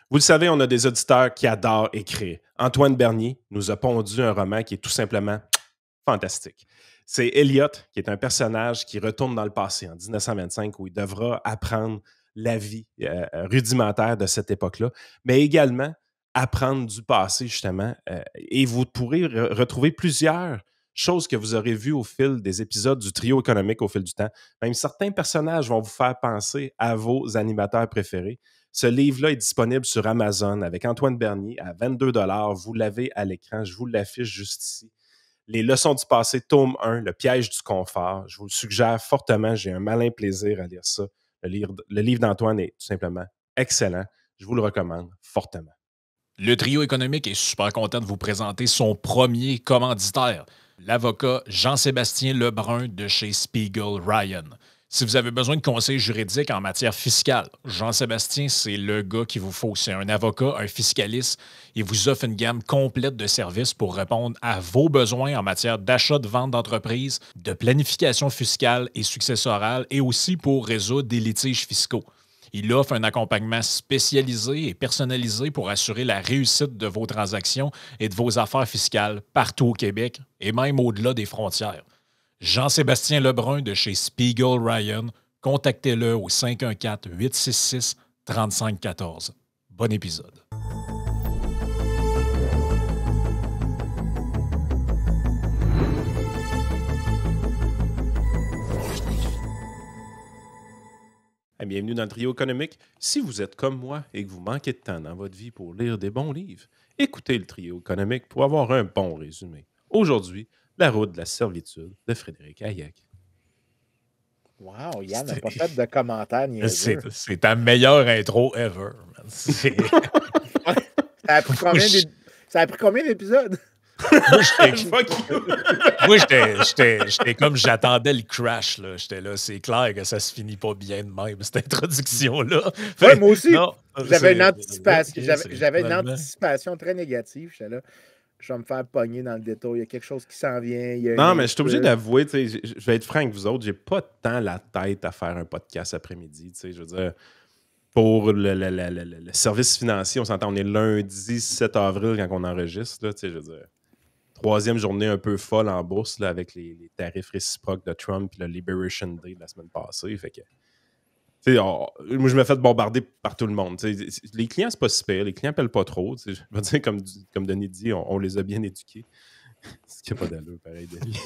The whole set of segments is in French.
Vous le savez, on a des auditeurs qui adorent écrire. Antoine Bernier nous a pondu un roman qui est tout simplement fantastique. C'est Elliot, qui est un personnage qui retourne dans le passé en 1925, où il devra apprendre la vie rudimentaire de cette époque-là, mais également apprendre du passé, justement. Et vous pourrez retrouver plusieurs choses que vous aurez vues au fil des épisodes du trio économique au fil du temps. Même certains personnages vont vous faire penser à vos animateurs préférés. Ce livre-là est disponible sur Amazon avec Antoine Bernier à 22 $. Vous l'avez à l'écran, je vous l'affiche juste ici. Les leçons du passé, tome 1, le piège du confort. Je vous le suggère fortement, j'ai un malin plaisir à lire ça. Le livre d'Antoine est tout simplement excellent. Je vous le recommande fortement. Le trio économique est super content de vous présenter son premier commanditaire, l'avocat Jean-Sébastien Lebrun de chez Spiegel Ryan. Si vous avez besoin de conseils juridiques en matière fiscale, Jean-Sébastien, c'est le gars qu'il vous faut. C'est un avocat, un fiscaliste. Il vous offre une gamme complète de services pour répondre à vos besoins en matière d'achat, de vente d'entreprise, de planification fiscale et successorale et aussi pour résoudre des litiges fiscaux. Il offre un accompagnement spécialisé et personnalisé pour assurer la réussite de vos transactions et de vos affaires fiscales partout au Québec et même au-delà des frontières. Jean-Sébastien Lebrun de chez Spiegel Ryan, contactez-le au 514-866-3514. Bon épisode. Bienvenue dans le trio économique. Si vous êtes comme moi et que vous manquez de temps dans votre vie pour lire des bons livres, écoutez le trio économique pour avoir un bon résumé. Aujourd'hui, La route de la servitude de Frédéric Hayek. Wow, Yann n'a pas fait de commentaire niaiseux. C'est ta meilleure intro ever. Ça a pris combien d'épisodes? Moi, j'étais comme j'attendais le crash. J'étais là, c'est clair que ça se finit pas bien de même, cette introduction-là. Ouais, moi aussi, j'avais une anticipation très négative. J'étais là, je vais me faire pogner dans le détail. Il y a quelque chose qui s'en vient. Non, mais je suis obligé d'avouer, je vais être franc avec vous autres, j'ai pas tant la tête à faire un podcast après-midi. Je veux dire, pour le service financier, on s'entend, on est lundi 7 avril quand on enregistre. Là, je veux dire, troisième journée un peu folle en bourse là, avec les tarifs réciproques de Trump et le Liberation Day de la semaine passée. Fait que, moi, je me fais bombarder par tout le monde. Les clients, c'est pas si pire. Les clients pèlent pas trop. Je veux dire, comme Denis dit, on les a bien éduqués. Ce qui n'a pas d'allure, pareil, Denis.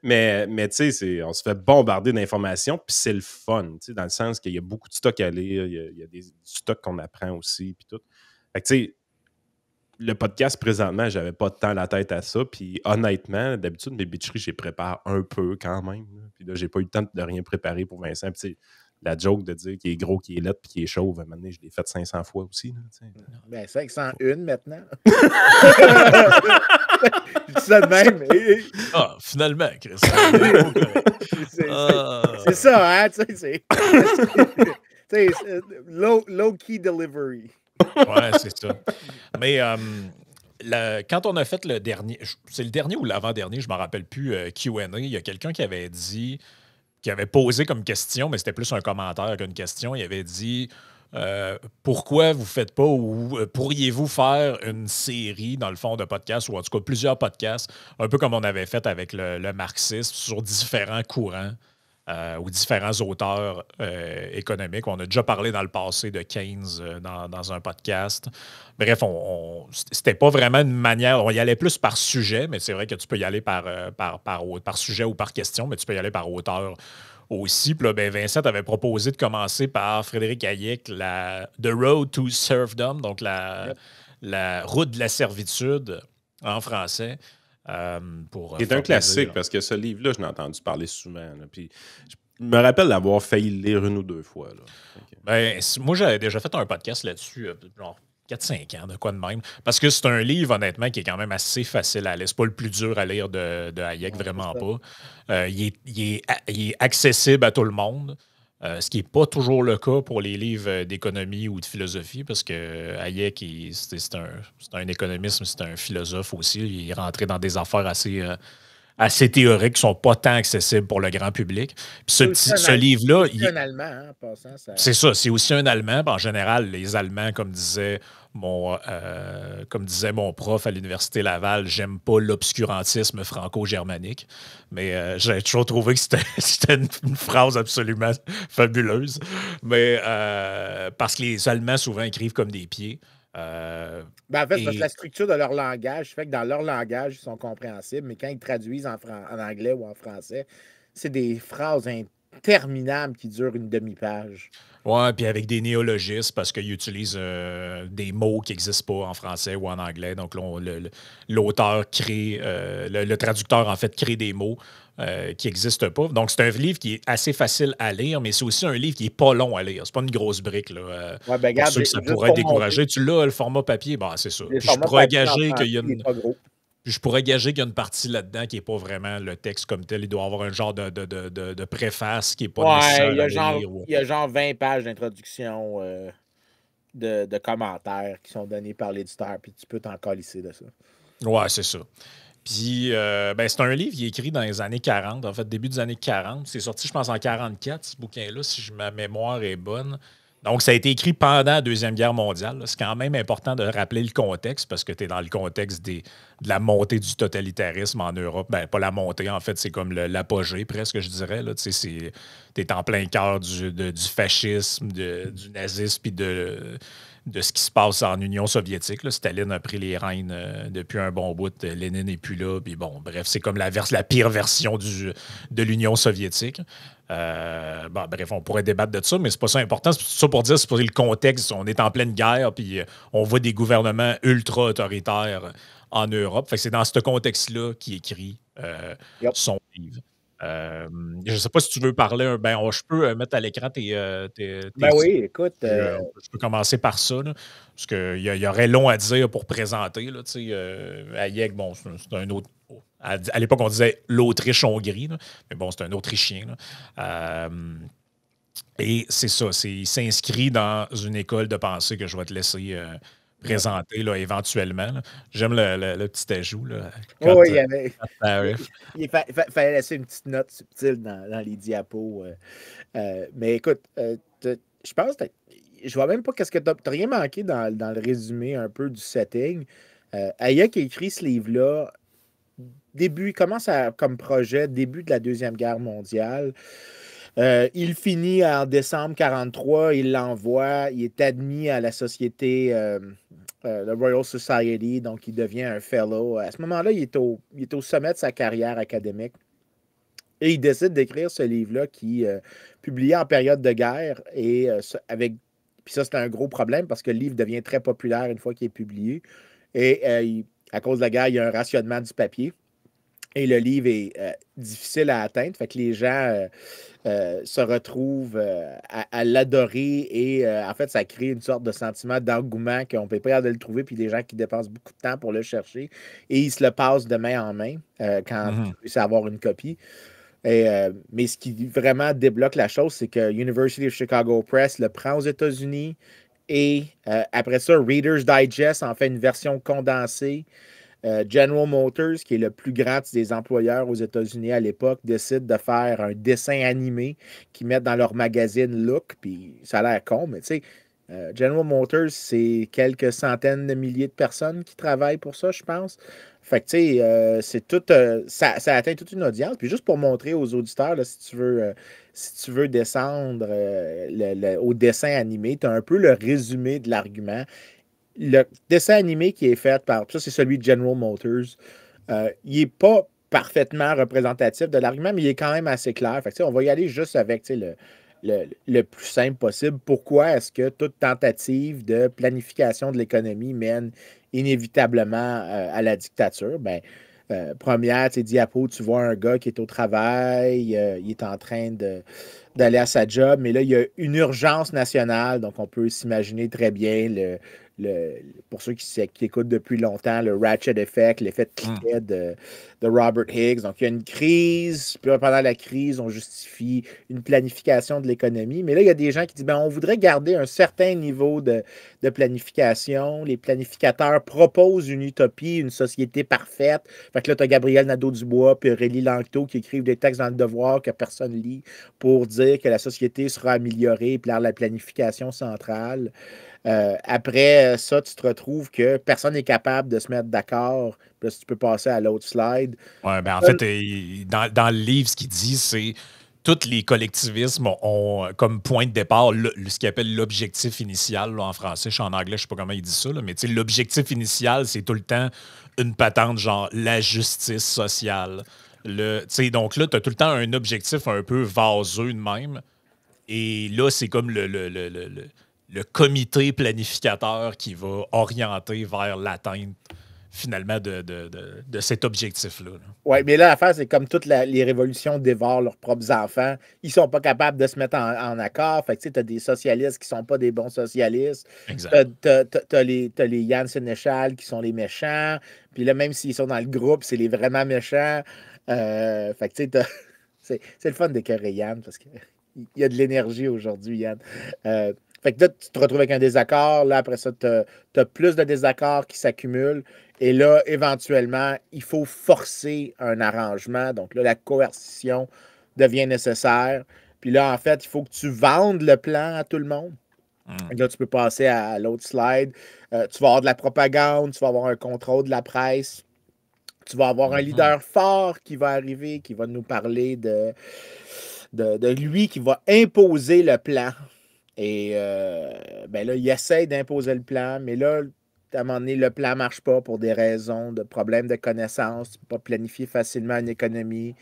mais tu sais, on se fait bombarder d'informations, puis c'est le fun, dans le sens qu'il y a beaucoup de stocks à lire, il y a des stocks qu'on apprend aussi, puis tout. Fait que, tu sais, le podcast, présentement, j'avais pas tant la tête à ça. Puis honnêtement, d'habitude, mes bitcheries, je les prépare un peu quand même. Là. Puis là, j'ai pas eu le temps de rien préparer pour Vincent. Puis la joke de dire qu'il est gros, qu'il est laid, puis qu'il est chauve, à un moment donné, je l'ai fait 500 fois aussi. Là, ben, 501 maintenant. Je dis ça de même. Ah, finalement, Chris. C'est ça, hein? C'est low-key delivery. Ouais, c'est ça. Mais quand on a fait le dernier, c'est le dernier ou l'avant-dernier, je ne me rappelle plus, Q&A, il y a quelqu'un qui avait dit, qui avait posé comme question, mais c'était plus un commentaire qu'une question, il avait dit pourquoi vous ne faites pas ou pourriez-vous faire une série, dans le fond, de podcasts, ou en tout cas plusieurs podcasts, un peu comme on avait fait avec le marxisme, sur différents courants. Ou différents auteurs économiques. On a déjà parlé dans le passé de Keynes dans un podcast. Bref, c'était pas vraiment une manière... On y allait plus par sujet, mais c'est vrai que tu peux y aller par sujet ou par question, mais tu peux y aller par auteur aussi. Puis là, ben, Vincent avait proposé de commencer par Frédéric Hayek, The Road to Serfdom, donc la route de la servitude en français. C'est un classique parce que ce livre-là, je l'ai entendu parler souvent. Là, puis je me rappelle d'avoir failli le lire une ou deux fois. Là. Ben, moi, j'avais déjà fait un podcast là-dessus, genre 4-5 ans, de quoi de même. Parce que c'est un livre, honnêtement, qui est quand même assez facile à lire. C'est pas le plus dur à lire de Hayek, vraiment pas. Il est accessible à tout le monde. Ce qui n'est pas toujours le cas pour les livres d'économie ou de philosophie, parce que Hayek, c'est un économiste, mais c'est un philosophe aussi. Il est rentré dans des affaires assez assez théoriques, qui ne sont pas tant accessibles pour le grand public. Puis ce livre-là, c'est un Allemand, hein, en passant. C'est ça, c'est aussi un Allemand. En général, les Allemands, comme disait mon prof à l'Université Laval, j'aime pas l'obscurantisme franco-germanique. Mais j'ai toujours trouvé que c'était une phrase absolument fabuleuse. Mais parce que les Allemands, souvent, écrivent comme des pieds. En fait, parce que la structure de leur langage fait que dans leur langage, ils sont compréhensibles, mais quand ils traduisent en anglais ou en français, c'est des phrases interminables qui durent une demi-page. Ouais, puis avec des néologismes parce qu'ils utilisent des mots qui n'existent pas en français ou en anglais. Donc, l'auteur crée, le traducteur, en fait, crée des mots qui n'existent pas. Donc, c'est un livre qui est assez facile à lire, mais c'est aussi un livre qui n'est pas long à lire. C'est pas une grosse brique, là. Ouais, ben, pour ceux que ça pourrait décourager. Tu l'as, le format papier, bah c'est ça. Puis je pourrais gager qu'il y a une... Puis je pourrais gager qu'il y a une partie là-dedans qui n'est pas vraiment le texte comme tel. Il doit avoir un genre de préface qui n'est pas nécessaire à lire. Il y a genre 20 pages d'introduction de commentaires qui sont donnés par l'éditeur, puis tu peux t'en calisser de ça. Ouais, c'est ça. Puis, c'est un livre qui est écrit dans les années 40, en fait, début des années 40. C'est sorti, je pense, en 44, ce bouquin-là, si ma mémoire est bonne. Donc, ça a été écrit pendant la Deuxième Guerre mondiale. C'est quand même important de rappeler le contexte parce que tu es dans le contexte de la montée du totalitarisme en Europe. Ben, pas la montée, en fait, c'est comme l'apogée, presque, je dirais. Tu es en plein cœur du fascisme, du nazisme, puis de ce qui se passe en Union soviétique. Là. Staline a pris les rênes depuis un bon bout. Lénine n'est plus là. Puis bon, bref, c'est comme la pire version de l'Union soviétique. Bref, on pourrait débattre de ça, mais c'est pas ça important. C'est ça pour dire, c'est pour le contexte. On est en pleine guerre, puis on voit des gouvernements ultra autoritaires en Europe. Fait que c'est dans ce contexte-là qu'il écrit son livre. Je ne sais pas si tu veux parler. Je peux mettre à l'écran tes oui, écoute. Je peux commencer par ça, là, parce qu'il y aurait long à dire pour présenter. Là, Hayek, bon, c'est un autre. À l'époque, on disait l'Autriche-Hongrie, mais bon, c'est un Autrichien. Et c'est ça, il s'inscrit dans une école de pensée que je vais te laisser présenter là, éventuellement. Là. J'aime le petit ajout. Là, il fallait laisser une petite note subtile dans les diapos. Mais écoute, je pense que je vois même pas qu'est-ce que tu n'as rien manqué dans le résumé un peu du setting. Hayek a écrit ce livre-là. Il commence comme projet début de la Deuxième Guerre mondiale. Il finit en décembre 1943, il l'envoie, il est admis à la société, le Royal Society, donc il devient un fellow. À ce moment-là, il est au sommet de sa carrière académique. Et il décide d'écrire ce livre-là qui est publié en période de guerre. Et puis ça, c'est un gros problème parce que le livre devient très populaire une fois qu'il est publié. Et à cause de la guerre, il y a un rationnement du papier. Et le livre est difficile à atteindre. Fait que les gens se retrouvent à l'adorer. Et en fait, ça crée une sorte de sentiment d'engouement qu'on ne peut pas le trouver. Puis des gens qui dépensent beaucoup de temps pour le chercher. Et ils se le passent de main en main quand ils puissent avoir une copie. Mais ce qui vraiment débloque la chose, c'est que University of Chicago Press le prend aux États-Unis. Et après ça, Reader's Digest en fait une version condensée. General Motors, qui est le plus grand des employeurs aux États-Unis à l'époque, décide de faire un dessin animé qu'ils mettent dans leur magazine Look, puis ça a l'air con, mais tu sais, General Motors, c'est quelques centaines de milliers de personnes qui travaillent pour ça, je pense. Fait que, tu sais, c'est tout, ça atteint toute une audience. Puis juste pour montrer aux auditeurs, là, si tu veux descendre au dessin animé, tu as un peu le résumé de l'argument. Le dessin animé qui est fait par... Ça, c'est celui de General Motors. Il n'est pas parfaitement représentatif de l'argument, mais il est quand même assez clair. Fait que, on va y aller juste avec le plus simple possible. Pourquoi est-ce que toute tentative de planification de l'économie mène inévitablement à la dictature? Première diapo, tu vois un gars qui est au travail, il est en train de d'aller à sa job. Mais là, il y a une urgence nationale, donc on peut s'imaginer très bien pour ceux qui écoutent depuis longtemps, le ratchet effect, l'effet de cliquet de Robert Higgs. Donc, il y a une crise, puis pendant la crise, on justifie une planification de l'économie. Mais là, il y a des gens qui disent, on voudrait garder un certain niveau de planification. Les planificateurs proposent une utopie, une société parfaite. Fait que là, tu as Gabriel Nadeau-Dubois puis Aurélie Langto qui écrivent des textes dans le Devoir que personne lit pour dire que la société sera améliorée par la planification centrale. Après ça, tu te retrouves que personne n'est capable de se mettre d'accord. Puis là, tu peux passer à l'autre slide. Ouais, en fait, dans le livre, ce qu'il dit, c'est tous les collectivismes ont comme point de départ ce qu'il appelle l'objectif initial là, en français. Je suis en anglais, je ne sais pas comment il dit ça, là, mais l'objectif initial, c'est tout le temps une patente genre la justice sociale. Donc là, tu as tout le temps un objectif un peu vaseux de même. Et là, c'est comme le comité planificateur qui va orienter vers l'atteinte finalement de cet objectif-là. Oui, mais là, l'affaire, c'est comme toutes les révolutions dévorent leurs propres enfants. Ils sont pas capables de se mettre en accord. Fait que tu as des socialistes qui sont pas des bons socialistes. Exact. T'as les Yann Sénéchal qui sont les méchants. Puis là, même s'ils sont dans le groupe, c'est les vraiment méchants. Fait que tu sais, c'est le fun d'écœurer Yann parce qu'il y a de l'énergie aujourd'hui, Yann. Fait que là, tu te retrouves avec un désaccord. Là, après ça, tu as plus de désaccords qui s'accumulent. Et là, éventuellement, il faut forcer un arrangement. Donc là, la coercition devient nécessaire. Puis là, en fait, il faut que tu vendes le plan à tout le monde. Là, tu peux passer à l'autre slide. Tu vas avoir de la propagande, tu vas avoir un contrôle de la presse. Tu vas avoir un leader fort qui va arriver, qui va nous parler de lui, qui va imposer le plan. Et là, il essaie d'imposer le plan, mais là, à un moment donné, le plan ne marche pas pour des raisons de problèmes de connaissances. Tu ne peux pas planifier facilement une économie.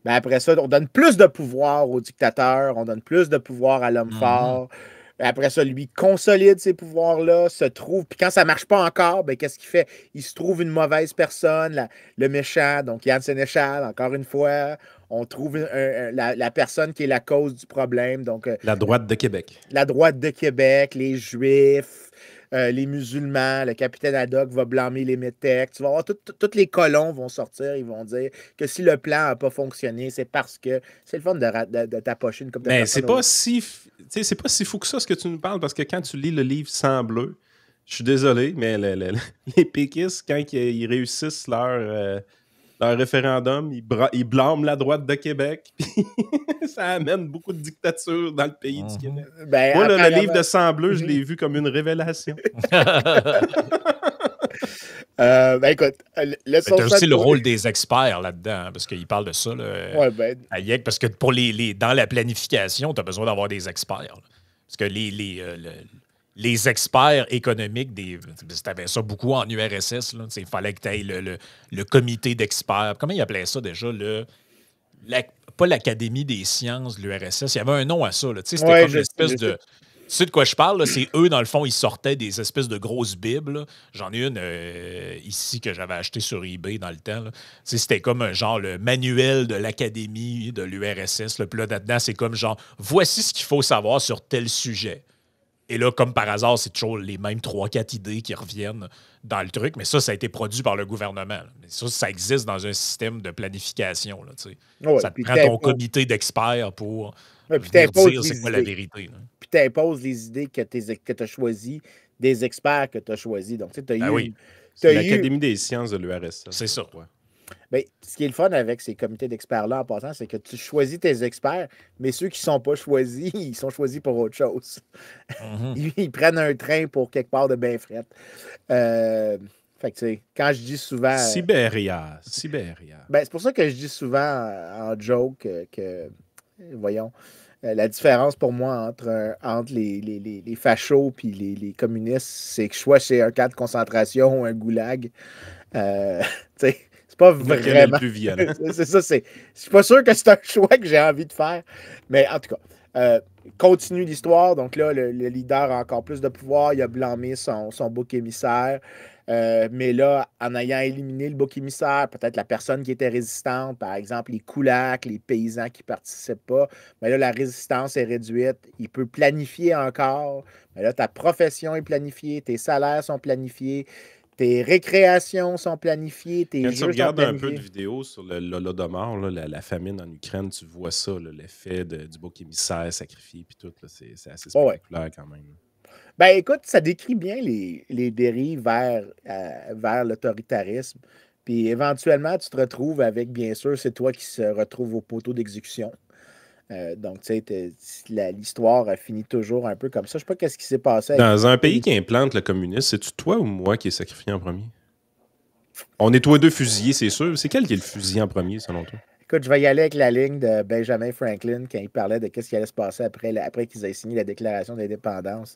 Mais après ça, on donne plus de pouvoir au dictateur, on donne plus de pouvoir à l'homme fort. Après ça, lui consolide ces pouvoirs-là, se trouve. Puis quand ça ne marche pas encore, qu'est-ce qu'il fait? Il se trouve une mauvaise personne, le méchant, donc Yann Sénéchal, encore une fois. On trouve la personne qui est la cause du problème. Donc, la droite de Québec. La droite de Québec, les Juifs, les musulmans, le capitaine Haddock va blâmer les métèques. Tu vas voir, tous les colons vont sortir, ils vont dire que si le plan n'a pas fonctionné, c'est parce que c'est le fun de tapocher une coupe de Mais c'est pas si fou que ça ce que tu nous parles, parce que quand tu lis le livre Sang bleu, je suis désolé, mais les péquistes, quand ils réussissent leur référendum, ils blâment la droite de Québec. Ça amène beaucoup de dictature dans le pays du Québec. Moi, le livre de Sang bleu, je l'ai vu comme une révélation. Écoute, tu as aussi le rôle des experts là-dedans, hein, parce qu'il parle de ça, à Yek, parce que pour dans la planification, tu as besoin d'avoir des experts. Là. Parce que les experts économiques, tu avais ça beaucoup en URSS, il fallait que tu aies le comité d'experts. Comment ils appelaient ça déjà? Pas l'Académie des sciences de l'URSS. Il y avait un nom à ça. C'était comme une espèce de... Tu sais de quoi je parle? C'est eux, dans le fond, ils sortaient des espèces de grosses bibles. J'en ai une ici que j'avais acheté sur eBay dans le temps. C'était comme un genre le manuel de l'Académie de l'URSS. Puis là, là-dedans, c'est comme genre, voici ce qu'il faut savoir sur tel sujet. Et là, comme par hasard, c'est toujours les mêmes 3-4 idées qui reviennent dans le truc. Mais ça a été produit par le gouvernement. Mais ça existe dans un système de planification. Là, ça te prend ton comité d'experts pour dire c'est quoi la vérité. Là. Puis tu imposes les idées que tu as choisies, des experts que tu as choisis. Donc, tu as eu... C'est l'Académie des sciences de l'URSS. C'est ça. Ouais. Bien, ce qui est le fun avec ces comités d'experts-là, en passant, c'est que tu choisis tes experts, mais ceux qui ne sont pas choisis, ils sont choisis pour autre chose. Ils prennent un train pour quelque part de bien fret. Fait que, tu sais, quand je dis souvent... Sibéria. C'est pour ça que je dis souvent en joke que voyons, la différence pour moi entre les fachos et les communistes, c'est que soit c'est un camp de concentration ou un goulag. Tu sais, c'est pas vraiment... le plus violent. C'est ça, je suis pas sûr que c'est un choix que j'ai envie de faire. Mais en tout cas, continue l'histoire. Donc là, le leader a encore plus de pouvoir. Il a blâmé son bouc émissaire. Mais là, en ayant éliminé le bouc émissaire, peut-être la personne qui était résistante, par exemple les Koulaks, les paysans qui ne participent pas, mais là, la résistance est réduite. Il peut planifier encore. Mais là, ta profession est planifiée, tes salaires sont planifiés, tes récréations sont planifiées, tes Quand jeux tu regardes sont un peu planifiés. de vidéos sur l'Holodomor, la famine en Ukraine, tu vois ça, l'effet du bouc émissaire sacrifié, puis tout. C'est assez spectaculaire quand même. Ben écoute, ça décrit bien les dérives vers l'autoritarisme. Puis éventuellement, tu te retrouves avec, bien sûr, c'est toi qui se retrouve au poteau d'exécution. Donc, tu sais, l'histoire finit toujours un peu comme ça. Je sais pas qu'est-ce qui s'est passé. Dans un pays qui implante le communisme, c'est-tu toi ou moi qui est sacrifié en premier? On est tous les deux fusillés, c'est sûr. C'est quel qui est le fusillé en premier, selon toi? Écoute, je vais y aller avec la ligne de Benjamin Franklin quand il parlait de ce qui allait se passer après qu'ils aient signé la déclaration d'indépendance.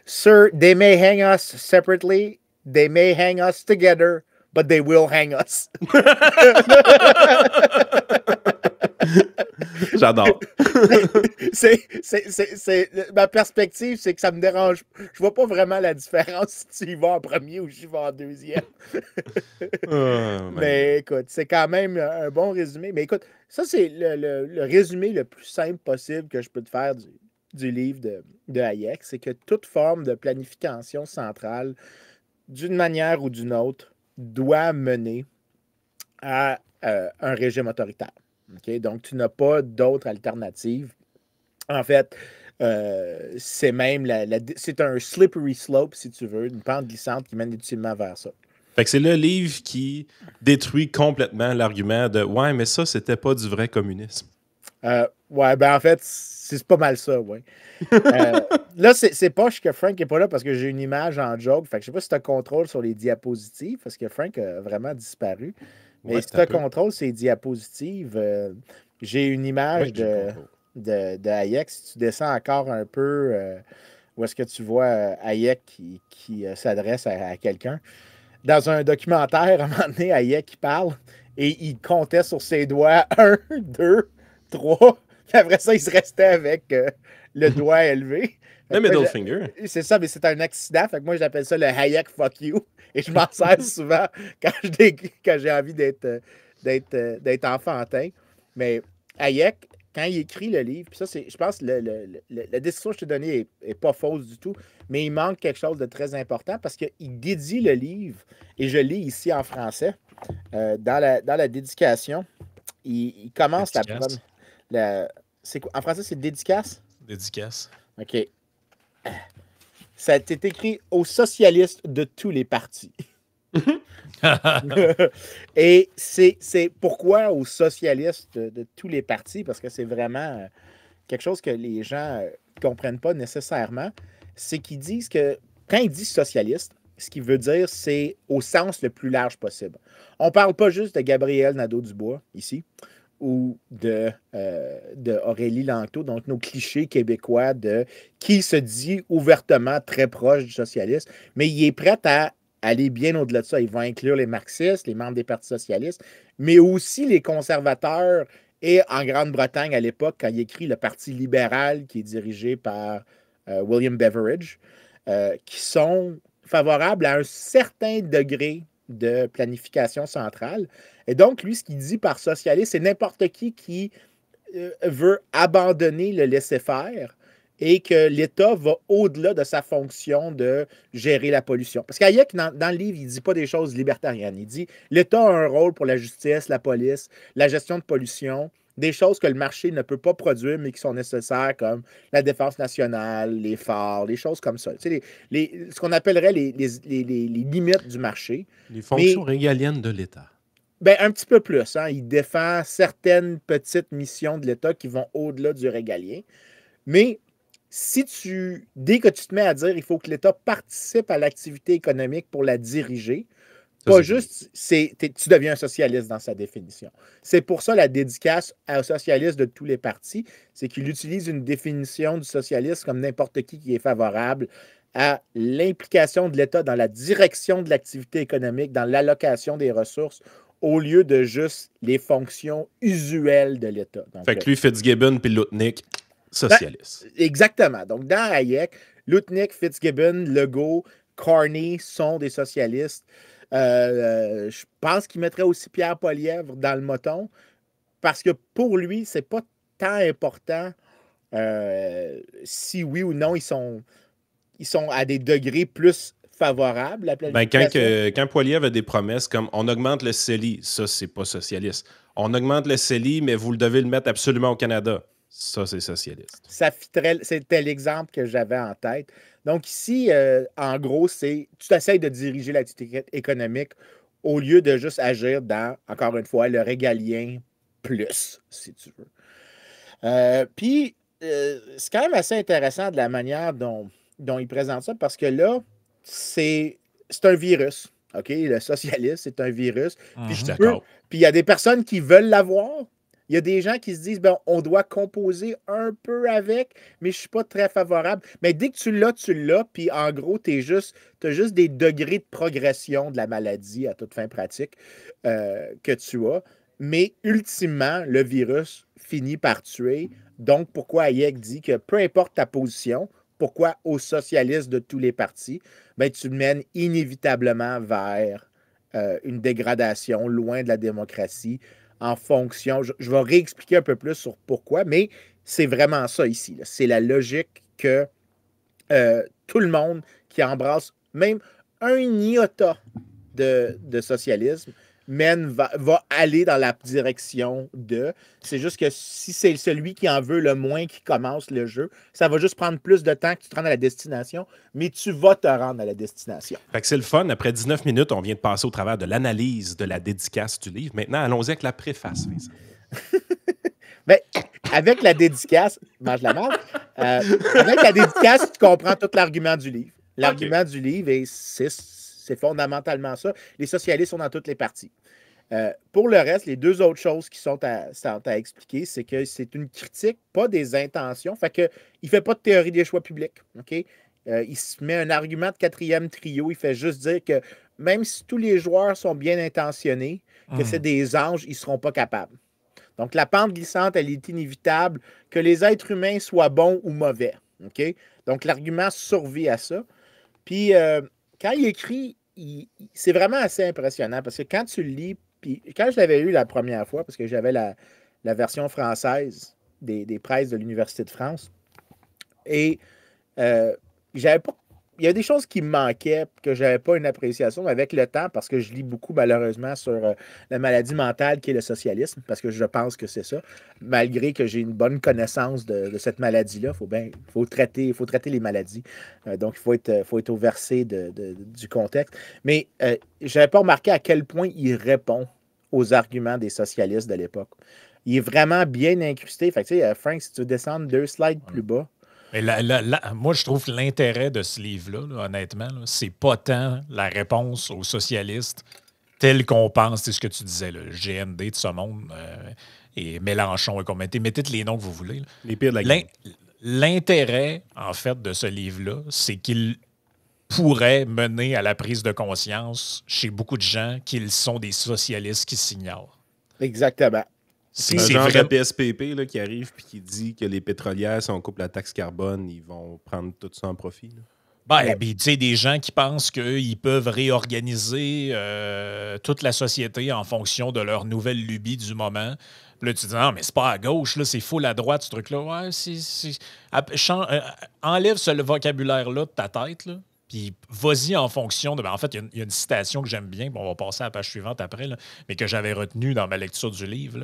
Sir, they may hang us separately, they may hang us together, but they will hang us. J'adore. Ma perspective, c'est que ça me dérange. Je vois pas vraiment la différence si tu y vas en premier ou j'y vais en deuxième. Mais écoute, c'est quand même un bon résumé. Mais écoute, ça, c'est le résumé le plus simple possible que je peux te faire du livre de Hayek. C'est que toute forme de planification centrale, d'une manière ou d'une autre, doit mener à un régime autoritaire. Okay? Donc, tu n'as pas d'autre alternative. En fait, c'est même c'est un slippery slope, si tu veux, une pente glissante qui mène ultimement vers ça. Fait que c'est le livre qui détruit complètement l'argument de « Ouais, mais ça, c'était pas du vrai communisme. » Ouais, ben en fait, c'est pas mal ça, ouais. Là, c'est poche que Frank n'est pas là parce que j'ai une image en joke. Fait que je sais pas si tu as contrôle sur les diapositives parce que Frank a vraiment disparu. Mais Ouais, si tu as contrôle sur les diapositives, j'ai une image de Hayek. Si tu descends encore un peu, où est-ce que tu vois Hayek qui s'adresse à quelqu'un. Dans un documentaire, à un moment donné, Hayek il parle et il comptait sur ses doigts 1, 2, 3. Puis après ça, il se restait avec le doigt élevé. Le middle finger. C'est ça, mais c'est un accident. Fait que moi, j'appelle ça le Hayek fuck you. Et je m'en sers souvent quand j'ai envie d'être enfantin. Mais Hayek, quand il écrit le livre, puis ça, je pense que la description que je t'ai donnée n'est pas fausse du tout, mais il manque quelque chose de très important parce qu'il dédie le livre, et je lis ici en français, dans la dédication, il commence en français, c'est dédicace? Dédicace. OK. Ça a été écrit aux socialistes de tous les partis. Et c'est pourquoi aux socialistes de tous les partis, parce que c'est vraiment quelque chose que les gens ne comprennent pas nécessairement, c'est qu'ils disent que quand ils disent socialiste, ce qu'il veut dire, c'est au sens le plus large possible. On ne parle pas juste de Gabriel Nadeau-Dubois, ici, ou de Aurélie Langto, donc nos clichés québécois de qui se dit ouvertement très proche du socialisme, mais il est prêt à aller bien au-delà de ça. Il va inclure les marxistes, les membres des partis socialistes, mais aussi les conservateurs. Et en Grande-Bretagne, à l'époque, quand il écrit le Parti libéral, qui est dirigé par William Beveridge, qui sont favorables à un certain degré de planification centrale. Et donc, lui, ce qu'il dit par socialiste, c'est n'importe qui veut abandonner le laisser-faire et que l'État va au-delà de sa fonction de gérer la pollution. Parce qu'Hayek, dans le livre, il ne dit pas des choses libertariennes. Il dit l'État a un rôle pour la justice, la police, la gestion de pollution, des choses que le marché ne peut pas produire, mais qui sont nécessaires, comme la défense nationale, les phares, des choses comme ça. Tu sais, ce qu'on appellerait les limites du marché. Les fonctions régaliennes de l'État. Ben, un petit peu plus. Hein? Il défend certaines petites missions de l'État qui vont au-delà du régalien. Mais dès que tu te mets à dire qu'il faut que l'État participe à l'activité économique pour la diriger, pas juste, tu deviens un socialiste dans sa définition. C'est pour ça la dédicace aux socialistes de tous les partis, c'est qu'il utilise une définition du socialisme comme n'importe qui est favorable à l'implication de l'État dans la direction de l'activité économique, dans l'allocation des ressources, au lieu de juste les fonctions usuelles de l'État. Fait que lui, Fitzgibbon puis Lutnick. Socialiste. Exactement. Donc, dans Hayek, Lutnick, Fitzgibbon, Legault, Carney sont des socialistes. Je pense qu'il mettrait aussi Pierre Poilievre dans le moton parce que pour lui, c'est pas tant important si oui ou non ils sont à des degrés plus favorables à la planification. Quand Poilievre a des promesses comme on augmente le CELI, ça, c'est pas socialiste. On augmente le CELI, mais vous le devez le mettre absolument au Canada. Ça, c'est socialiste. C'était l'exemple que j'avais en tête. Donc ici, en gros, tu essaies de diriger l'activité économique au lieu de juste agir dans, encore une fois, le régalien plus, si tu veux. Puis, c'est quand même assez intéressant de la manière dont il présente ça, parce que là, c'est un virus. OK? Le socialisme, c'est un virus. Puis, Je suis d'accord. Puis, il y a des personnes qui veulent l'avoir. Il y a des gens qui se disent, ben, on doit composer un peu avec, mais je ne suis pas très favorable. Mais dès que tu l'as, tu l'as. Puis, en gros, tu as juste des degrés de progression de la maladie à toute fin pratique que tu as. Mais ultimement, le virus finit par tuer. Donc, pourquoi Hayek dit que peu importe ta position, pourquoi aux socialistes de tous les partis, ben, tu mènes inévitablement vers une dégradation loin de la démocratie en fonction. Je vais réexpliquer un peu plus sur pourquoi, mais c'est vraiment ça ici. C'est la logique que tout le monde qui embrasse même un iota de socialisme va aller dans la direction de. C'est juste que si c'est celui qui en veut le moins qui commence le jeu, ça va juste prendre plus de temps que tu te rendes à la destination, mais tu vas te rendre à la destination. Fait que c'est le fun. Après 19 minutes, on vient de passer au travers de l'analyse de la dédicace du livre. Maintenant, allons-y avec la préface, Vincent. Mais avec la dédicace, mange la marde, avec la dédicace, tu comprends tout l'argument du livre. L'argument du livre, c'est fondamentalement ça. Les socialistes sont dans toutes les parties. Pour le reste, les deux autres choses qui sont à expliquer, c'est que c'est une critique, pas des intentions. Fait que il ne fait pas de théorie des choix publics. OK? Il se met un argument de quatrième trio. Il fait juste dire que même si tous les joueurs sont bien intentionnés, que c'est des anges, ils ne seront pas capables. Donc, la pente glissante, elle est inévitable, que les êtres humains soient bons ou mauvais. OK? Donc, l'argument survit à ça. Puis, quand il écrit, c'est vraiment assez impressionnant parce que quand tu le lis, puis quand je l'avais lu la première fois, parce que j'avais la version française des presses de l'Université de France, et j'avais pas. Il y a des choses qui me manquaient, que je n'avais pas une appréciation, mais avec le temps, parce que je lis beaucoup, malheureusement, sur la maladie mentale qui est le socialisme, parce que je pense que c'est ça, malgré que j'ai une bonne connaissance de cette maladie-là. Il faut traiter les maladies. Donc, il faut être au verset du contexte. Mais je n'avais pas remarqué à quel point il répond aux arguments des socialistes de l'époque. Il est vraiment bien incrusté. Fait que, tu sais, Frank, si tu veux descendre 2 slides plus bas, mais moi, je trouve que l'intérêt de ce livre-là, là, honnêtement, là, c'est pas tant la réponse aux socialistes tel qu'on pense, c'est ce que tu disais, le GND de ce monde, et Mélenchon et compagnie. Mettez les noms que vous voulez. Là. Les pires de la game. L'intérêt, en fait, de ce livre-là, c'est qu'il pourrait mener à la prise de conscience chez beaucoup de gens qu'ils sont des socialistes qui s'ignorent. Exactement. C'est un genre de PSPP là, qui arrive et qui dit que les pétrolières, si on coupe la taxe carbone, ils vont prendre tout ça en profit. Tu sais, des gens qui pensent qu'ils peuvent réorganiser toute la société en fonction de leur nouvelle lubie du moment. Puis là, tu dis, non, mais c'est pas à gauche, là, c'est full à droite, ce truc-là. Ouais, enlève ce vocabulaire-là de ta tête, là. Puis vas-y en fonction de. En fait, il y a une citation que j'aime bien, on va passer à la page suivante après, là, mais que j'avais retenue dans ma lecture du livre.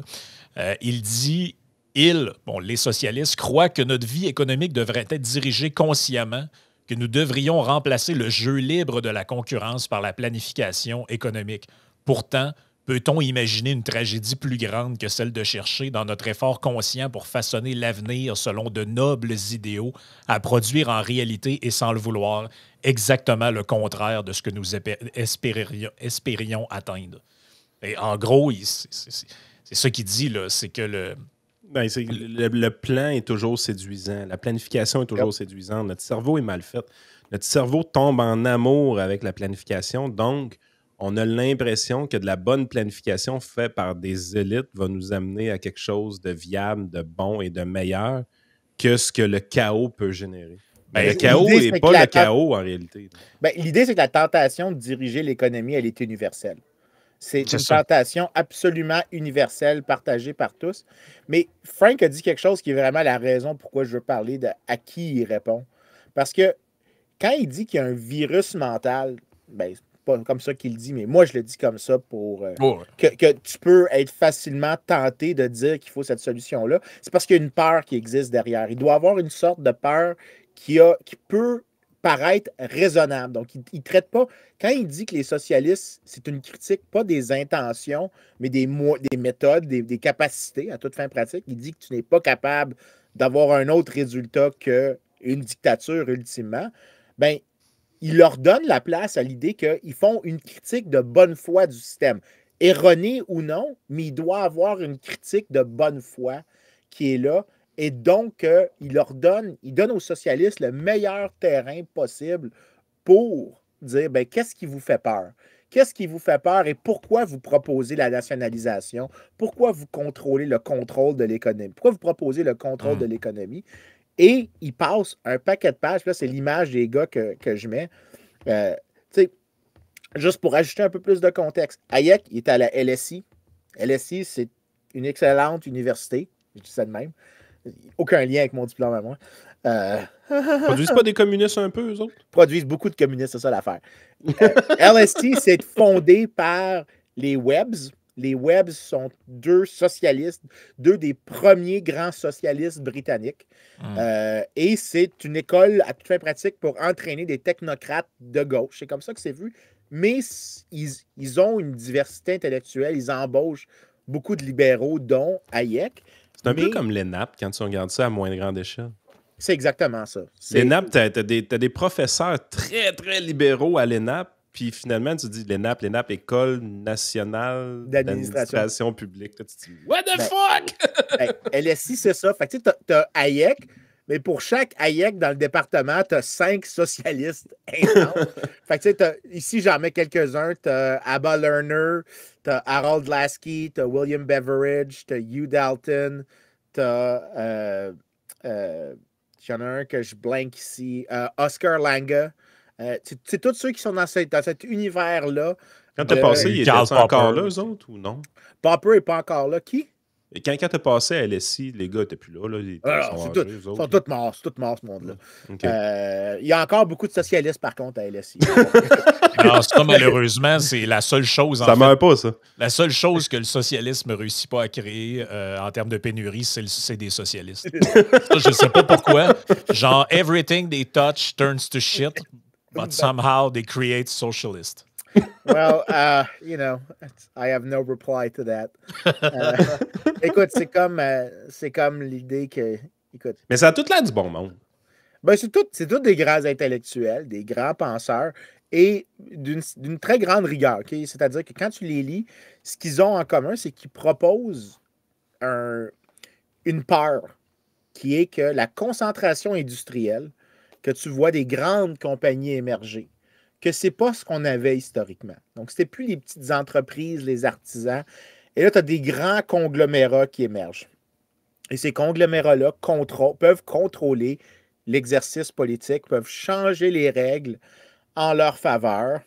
Il dit les socialistes, croient que notre vie économique devrait être dirigée consciemment, que nous devrions remplacer le jeu libre de la concurrence par la planification économique. Pourtant, peut-on imaginer une tragédie plus grande que celle de chercher, dans notre effort conscient pour façonner l'avenir selon de nobles idéaux, à produire en réalité et sans le vouloir exactement le contraire de ce que nous espérions atteindre? Et en gros, c'est ça qu'il dit, là, c'est que le plan est toujours séduisant. La planification est toujours séduisante. Notre cerveau est mal fait. Notre cerveau tombe en amour avec la planification. Donc, on a l'impression que de la bonne planification faite par des élites va nous amener à quelque chose de viable, de bon et de meilleur. que ce que le chaos peut générer. Ben, le chaos l'idée, n'est c'est pas que le chaos en réalité. Ben, l'idée, c'est que la tentation de diriger l'économie, elle est universelle. C'est C'est une ça. tentation absolument universelle, partagée par tous. Mais Frank a dit quelque chose qui est vraiment la raison pourquoi je veux parler de à qui il répond. Parce que quand il dit qu'il y a un virus mental, ben, c'est pas comme ça qu'il dit, mais moi, je le dis comme ça pour Oh, que tu peux être facilement tenté de dire qu'il faut cette solution-là. C'est parce qu'il y a une peur qui existe derrière. Il doit avoir une sorte de peur qui peut paraître raisonnable. Donc, il ne traite pas. Quand il dit que les socialistes, c'est une critique, pas des intentions, mais des méthodes, des capacités à toute fin pratique, il dit que tu n'es pas capable d'avoir un autre résultat qu'une dictature ultimement. Ben, il leur donne la place à l'idée qu'ils font une critique de bonne foi du système. Erronée ou non, mais il doit avoir une critique de bonne foi qui est là. Et donc, il donne aux socialistes le meilleur terrain possible pour dire qu'est-ce qui vous fait peur? Qu'est-ce qui vous fait peur et pourquoi vous proposez la nationalisation? Pourquoi vous contrôlez le contrôle de l'économie? Pourquoi vous proposez le contrôle de l'économie? Et il passe un paquet de pages. Là, c'est l'image des gars que je mets. Juste pour ajouter un peu plus de contexte. Hayek, il est à la LSI. LSI, c'est une excellente université. Je dis ça de même. Aucun lien avec mon diplôme à moi. Produisent pas des communistes un peu, eux autres? Produisent beaucoup de communistes, c'est ça l'affaire. LSI, c'est fondé par les Webbs. Les Webbs sont deux socialistes, deux des premiers grands socialistes britanniques. Et c'est une école à toute fin pratique pour entraîner des technocrates de gauche. C'est comme ça que c'est vu. Mais ils ont une diversité intellectuelle. Ils embauchent beaucoup de libéraux, dont Hayek. C'est un peu comme l'ENAP quand tu regardes ça à moins grande échelle. C'est exactement ça. L'ENAP, tu as des professeurs très, très libéraux à l'ENAP. Puis finalement, tu dis l'ENAP, École nationale d'administration publique. Là, tu dis, what the fuck? LSI, c'est ça. Fait que tu as Hayek, mais pour chaque Hayek dans le département, tu as 5 socialistes intenses. Fait que tu sais, ici, j'en mets quelques-uns. Tu as Abba Lerner, tu as Harold Lasky, tu as William Beveridge, tu as Hugh Dalton, tu as. J'en ai un que je blank ici. Oscar Lange. C'est tous ceux qui sont dans cet univers-là. Quand tu as passé, ils étaient encore là, eux autres, ou non? Popper n'est pas encore là. Qui? Et quand tu as passé à LSI, les gars n'étaient plus là. Ils sont tous morts. C'est tout mort, ce monde-là. Okay. Il y a encore beaucoup de socialistes, par contre, à LSI. Non, ça, malheureusement, c'est la seule chose. Ça meurt pas, ça. La seule chose que le socialisme ne réussit pas à créer en termes de pénurie, c'est des socialistes. Ça, je ne sais pas pourquoi. Genre, everything they touch turns to shit, but somehow they create socialists. Well, I have no reply to that. Écoute, c'est comme l'idée que... Écoute, mais ça a tout l'air du bon monde. Ben, c'est tous des grands intellectuels, des grands penseurs et d'une très grande rigueur. Okay? C'est-à-dire que quand tu les lis, ce qu'ils ont en commun, c'est qu'ils proposent une peur qui est que la concentration industrielle, que tu vois des grandes compagnies émerger, que ce n'est pas ce qu'on avait historiquement. Donc, ce n'était plus les petites entreprises, les artisans. Et là, tu as des grands conglomérats qui émergent. Et ces conglomérats-là peuvent contrôler l'exercice politique, peuvent changer les règles en leur faveur.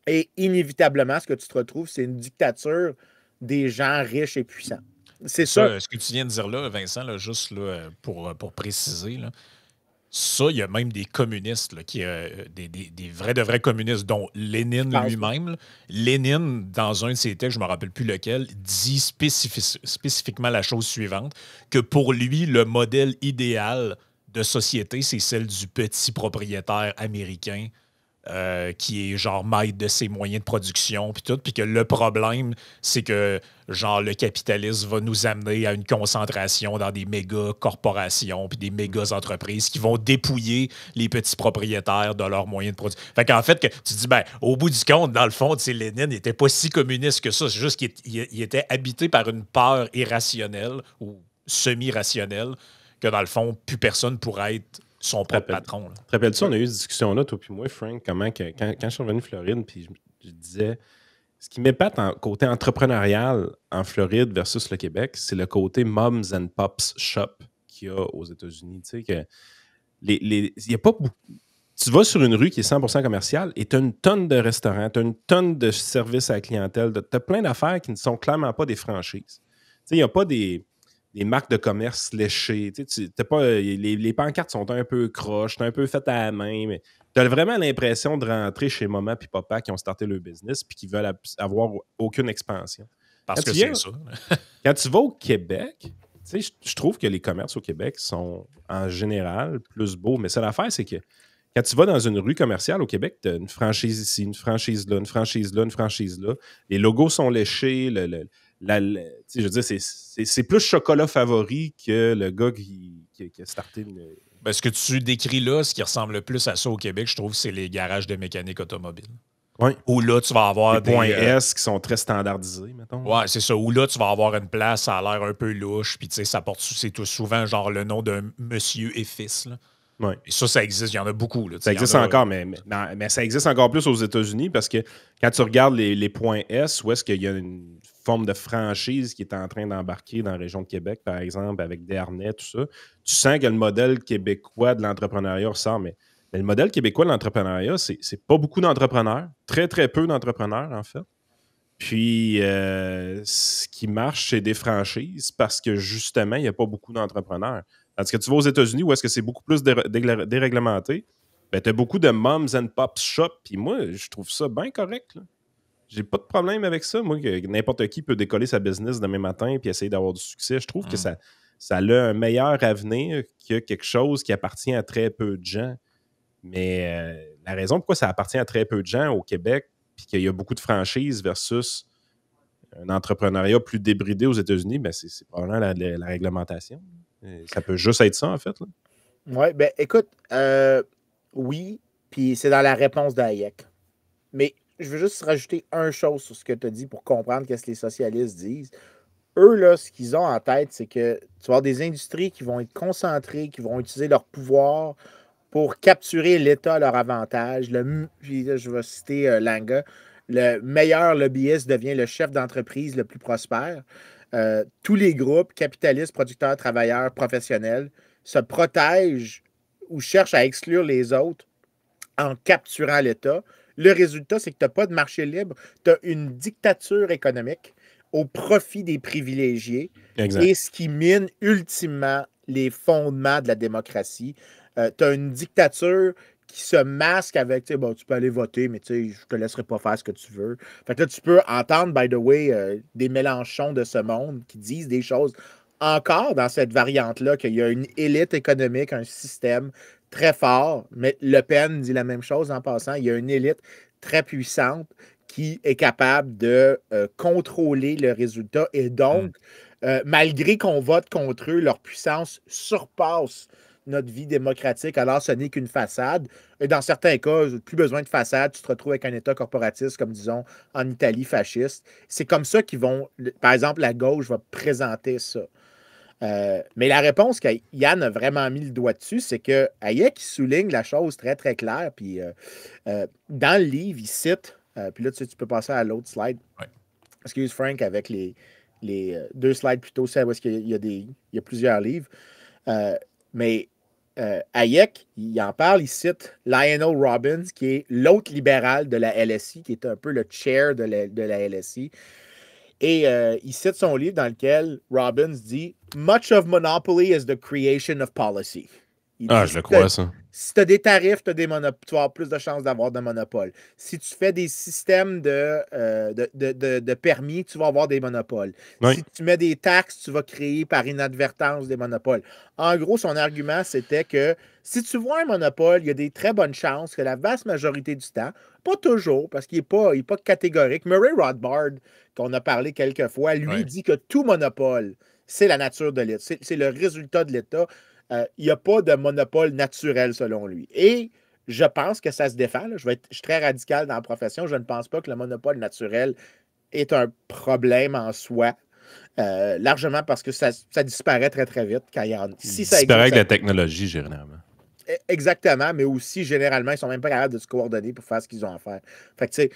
Et inévitablement, ce que tu te retrouves, c'est une dictature des gens riches et puissants. C'est ça. Ce que tu viens de dire là, Vincent, là, juste là, pour préciser, là, ça, il y a même des communistes, là, des vrais communistes, dont Lénine lui-même. Lénine, dans un de ses textes, je ne me rappelle plus lequel, dit spécifiquement la chose suivante, que pour lui, le modèle idéal de société, c'est celle du petit propriétaire américain qui est genre maître de ses moyens de production puis tout, puis que le problème, c'est que genre le capitalisme va nous amener à une concentration dans des méga corporations puis des méga entreprises qui vont dépouiller les petits propriétaires de leurs moyens de production. Fait qu'en fait, que tu dis, ben, au bout du compte, dans le fond, Lénine n'était pas si communiste que ça, c'est juste qu'il était habité par une peur irrationnelle ou semi-rationnelle que dans le fond, plus personne pourrait être son propre patron. Te rappelles-tu, on a eu cette discussion-là, toi puis moi, Frank, comment quand je suis revenu de Floride, puis je disais, ce qui m'épate en côté entrepreneurial en Floride versus le Québec, c'est le côté Moms and Pops Shop qu'il y a aux États-Unis. Tu sais, que il y a pas beaucoup. Tu vas sur une rue qui est 100% commerciale et tu as une tonne de restaurants, tu as une tonne de services à la clientèle, tu as plein d'affaires qui ne sont clairement pas des franchises. Il n'y a pas des marques de commerce léchées. Les pancartes sont un peu croches, un peu faites à la main, mais tu as vraiment l'impression de rentrer chez maman et papa qui ont starté leur business et qui veulent avoir aucune expansion. Parce que c'est ça. Quand tu vas au Québec, je trouve que les commerces au Québec sont en général plus beaux, mais ça l'affaire, c'est que quand tu vas dans une rue commerciale au Québec, tu as une franchise ici, une franchise là, une franchise là, une franchise là. Les logos sont léchés. Je veux dire, c'est plus chocolat favori que le gars qui a starté une. Ben, ce que tu décris là, ce qui ressemble le plus à ça au Québec, je trouve, c'est les garages de mécanique automobile. Oui. Où là, tu vas avoir des points S qui sont très standardisés, mettons. Ouais, c'est ça. Où là, tu vas avoir une place, ça a l'air un peu louche, puis tu sais, ça porte, c'est tout souvent genre le nom d'un monsieur et fils, là. Ouais. Et ça existe, il y en a beaucoup. Là, ça existe encore, mais ça existe encore plus aux États-Unis parce que quand tu regardes les points S, où est-ce qu'il y a une forme de franchise qui est en train d'embarquer dans la région de Québec, par exemple, avec Desharnais, tout ça, tu sens que le modèle québécois de l'entrepreneuriat ressort, mais le modèle québécois de l'entrepreneuriat, c'est pas beaucoup d'entrepreneurs, très, très peu d'entrepreneurs, en fait. Puis, ce qui marche, c'est des franchises parce que, justement, il n'y a pas beaucoup d'entrepreneurs. Tandis que tu vas aux États-Unis où est-ce que c'est beaucoup plus déréglementé, ben, tu as beaucoup de moms and pops shop, puis moi, je trouve ça bien correct. J'ai pas de problème avec ça. Moi, que n'importe qui peut décoller sa business demain matin puis essayer d'avoir du succès. Je trouve que ça a un meilleur avenir que quelque chose qui appartient à très peu de gens. Mais la raison pourquoi ça appartient à très peu de gens au Québec puis qu'il y a beaucoup de franchises versus un entrepreneuriat plus débridé aux États-Unis, ben c'est probablement la réglementation. Ça peut juste être ça, en fait. Oui, ben écoute, oui, puis c'est dans la réponse d'Hayek. Mais je veux juste rajouter une chose sur ce que tu as dit pour comprendre ce que les socialistes disent. Eux, là, ce qu'ils ont en tête, c'est que tu vas avoir des industries qui vont être concentrées, qui vont utiliser leur pouvoir pour capturer l'État à leur avantage. Puis là, je vais citer Langa. Le meilleur lobbyiste devient le chef d'entreprise le plus prospère. Tous les groupes, capitalistes, producteurs, travailleurs, professionnels, se protègent ou cherchent à exclure les autres en capturant l'État. Le résultat, c'est que tu n'as pas de marché libre, tu as une dictature économique au profit des privilégiés. Exact. Et ce qui mine ultimement les fondements de la démocratie. Tu as une dictature qui se masque avec, tu sais, bon, tu peux aller voter, mais tu sais, je te laisserai pas faire ce que tu veux. Fait que là, tu peux entendre, by the way, des Mélenchons de ce monde qui disent des choses encore dans cette variante-là, qu'il y a une élite économique, un système très fort, mais Le Pen dit la même chose en passant. Il y a une élite très puissante qui est capable de contrôler le résultat et donc, malgré qu'on vote contre eux, leur puissance surpasse notre vie démocratique, alors ce n'est qu'une façade. Et dans certains cas, plus besoin de façade, tu te retrouves avec un État corporatiste, comme disons en Italie fasciste. C'est comme ça qu'ils vont, par exemple, la gauche va présenter ça. Mais la réponse qu'Yann a vraiment mis le doigt dessus, c'est que Hayek souligne la chose très, très claire. Puis dans le livre, il cite, puis là, tu peux passer à l'autre slide. Ouais. Excuse Frank avec les deux slides plutôt, c'est parce qu'il y a plusieurs livres. Mais Hayek, il en parle, il cite Lionel Robbins, qui est l'autre libéral de la LSI, qui est un peu le chair de la LSI. Et il cite son livre dans lequel Robbins dit « Much of monopoly is the creation of policy ». Je le crois, ça. Si tu as des tarifs, tu vas avoir plus de chances d'avoir de monopoles. Si tu fais des systèmes de permis, tu vas avoir des monopoles. Oui. Si tu mets des taxes, tu vas créer par inadvertance des monopoles. En gros, son argument, c'était que si tu vois un monopole, il y a des très bonnes chances que la vaste majorité du temps, pas toujours, parce qu'il n'est pas catégorique. Murray Rothbard, qu'on a parlé quelques fois, lui dit que tout monopole, c'est la nature de l'État. C'est le résultat de l'État. Il n'y a pas de monopole naturel, selon lui. Et je pense que ça se défend. Là. Je suis très radical dans la profession. Je ne pense pas que le monopole naturel est un problème en soi. Largement parce que ça disparaît très, très vite quand il y en a. Si ça disparaît avec la technologie, généralement. Exactement, mais aussi, généralement, ils ne sont même pas capables de se coordonner pour faire ce qu'ils ont à faire. Fait que, tu sais,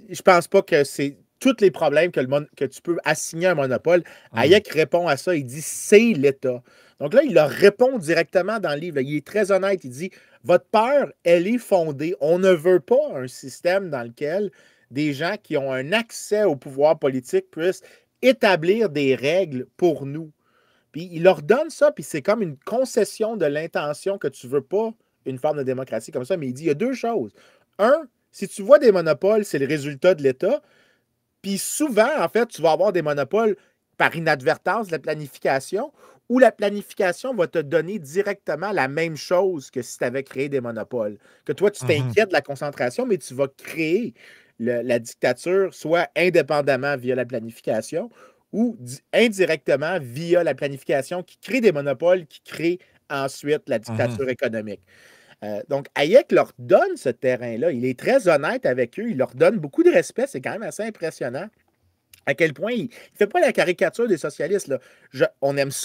je pense pas que c'est tous les problèmes que tu peux assigner à un monopole. Hayek répond à ça, il dit c'est l'État. Donc là, il leur répond directement dans le livre. Il est très honnête, il dit votre peur, elle est fondée. On ne veut pas un système dans lequel des gens qui ont un accès au pouvoir politique puissent établir des règles pour nous. Puis il leur donne ça, puis c'est comme une concession de l'intention que tu ne veux pas une forme de démocratie comme ça. Mais il dit il y a deux choses. Un, si tu vois des monopoles, c'est le résultat de l'État. Puis souvent, en fait, tu vas avoir des monopoles par inadvertance de la planification, où la planification va te donner directement la même chose que si tu avais créé des monopoles. Que toi, tu t'inquiètes de la concentration, mais tu vas créer la dictature, soit indépendamment via la planification, ou indirectement via la planification qui crée des monopoles, qui crée ensuite la dictature économique. Donc, Hayek leur donne ce terrain-là. Il est très honnête avec eux. Il leur donne beaucoup de respect. C'est quand même assez impressionnant à quel point il ne fait pas la caricature des socialistes. Là.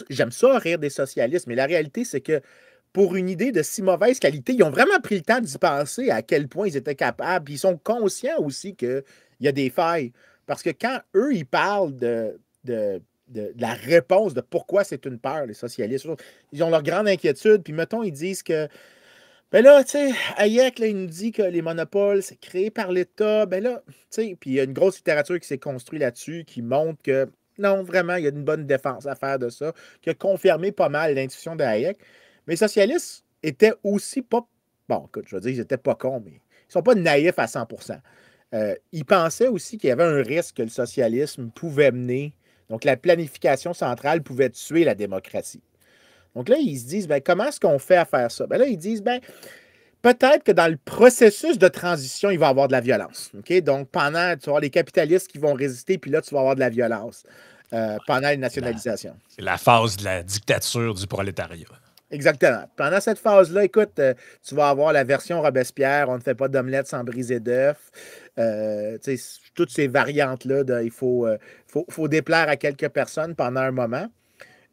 J'aime ça rire des socialistes, mais la réalité, c'est que pour une idée de si mauvaise qualité, ils ont vraiment pris le temps d'y penser à quel point ils étaient capables. Puis ils sont conscients aussi qu'il y a des failles. Parce que quand eux, ils parlent de la réponse de pourquoi c'est une peur, les socialistes, ils ont leur grande inquiétude. Puis mettons, ils disent que ben là, tu sais, Hayek, là, il nous dit que les monopoles, c'est créé par l'État. Ben là, tu sais, puis il y a une grosse littérature qui s'est construite là-dessus qui montre que non, vraiment, il y a une bonne défense à faire de ça, qui a confirmé pas mal l'intuition de Hayek. Mais les socialistes étaient aussi pas. Bon, écoute, je veux dire, ils n'étaient pas cons, mais ils ne sont pas naïfs à 100%. Ils pensaient aussi qu'il y avait un risque que le socialisme pouvait mener. Donc, la planification centrale pouvait tuer la démocratie. Donc là, ils se disent, ben, comment est-ce qu'on fait à faire ça? Ben là, ils disent, ben, peut-être que dans le processus de transition, il va y avoir de la violence. OK? Donc, tu vas avoir les capitalistes qui vont résister, puis là, tu vas avoir de la violence pendant les nationalisations. C'est la phase de la dictature du prolétariat. Exactement. Pendant cette phase-là, écoute, tu vas avoir la version Robespierre, on ne fait pas d'omelette sans briser d'œuf. Toutes ces variantes-là, il faut déplaire à quelques personnes pendant un moment.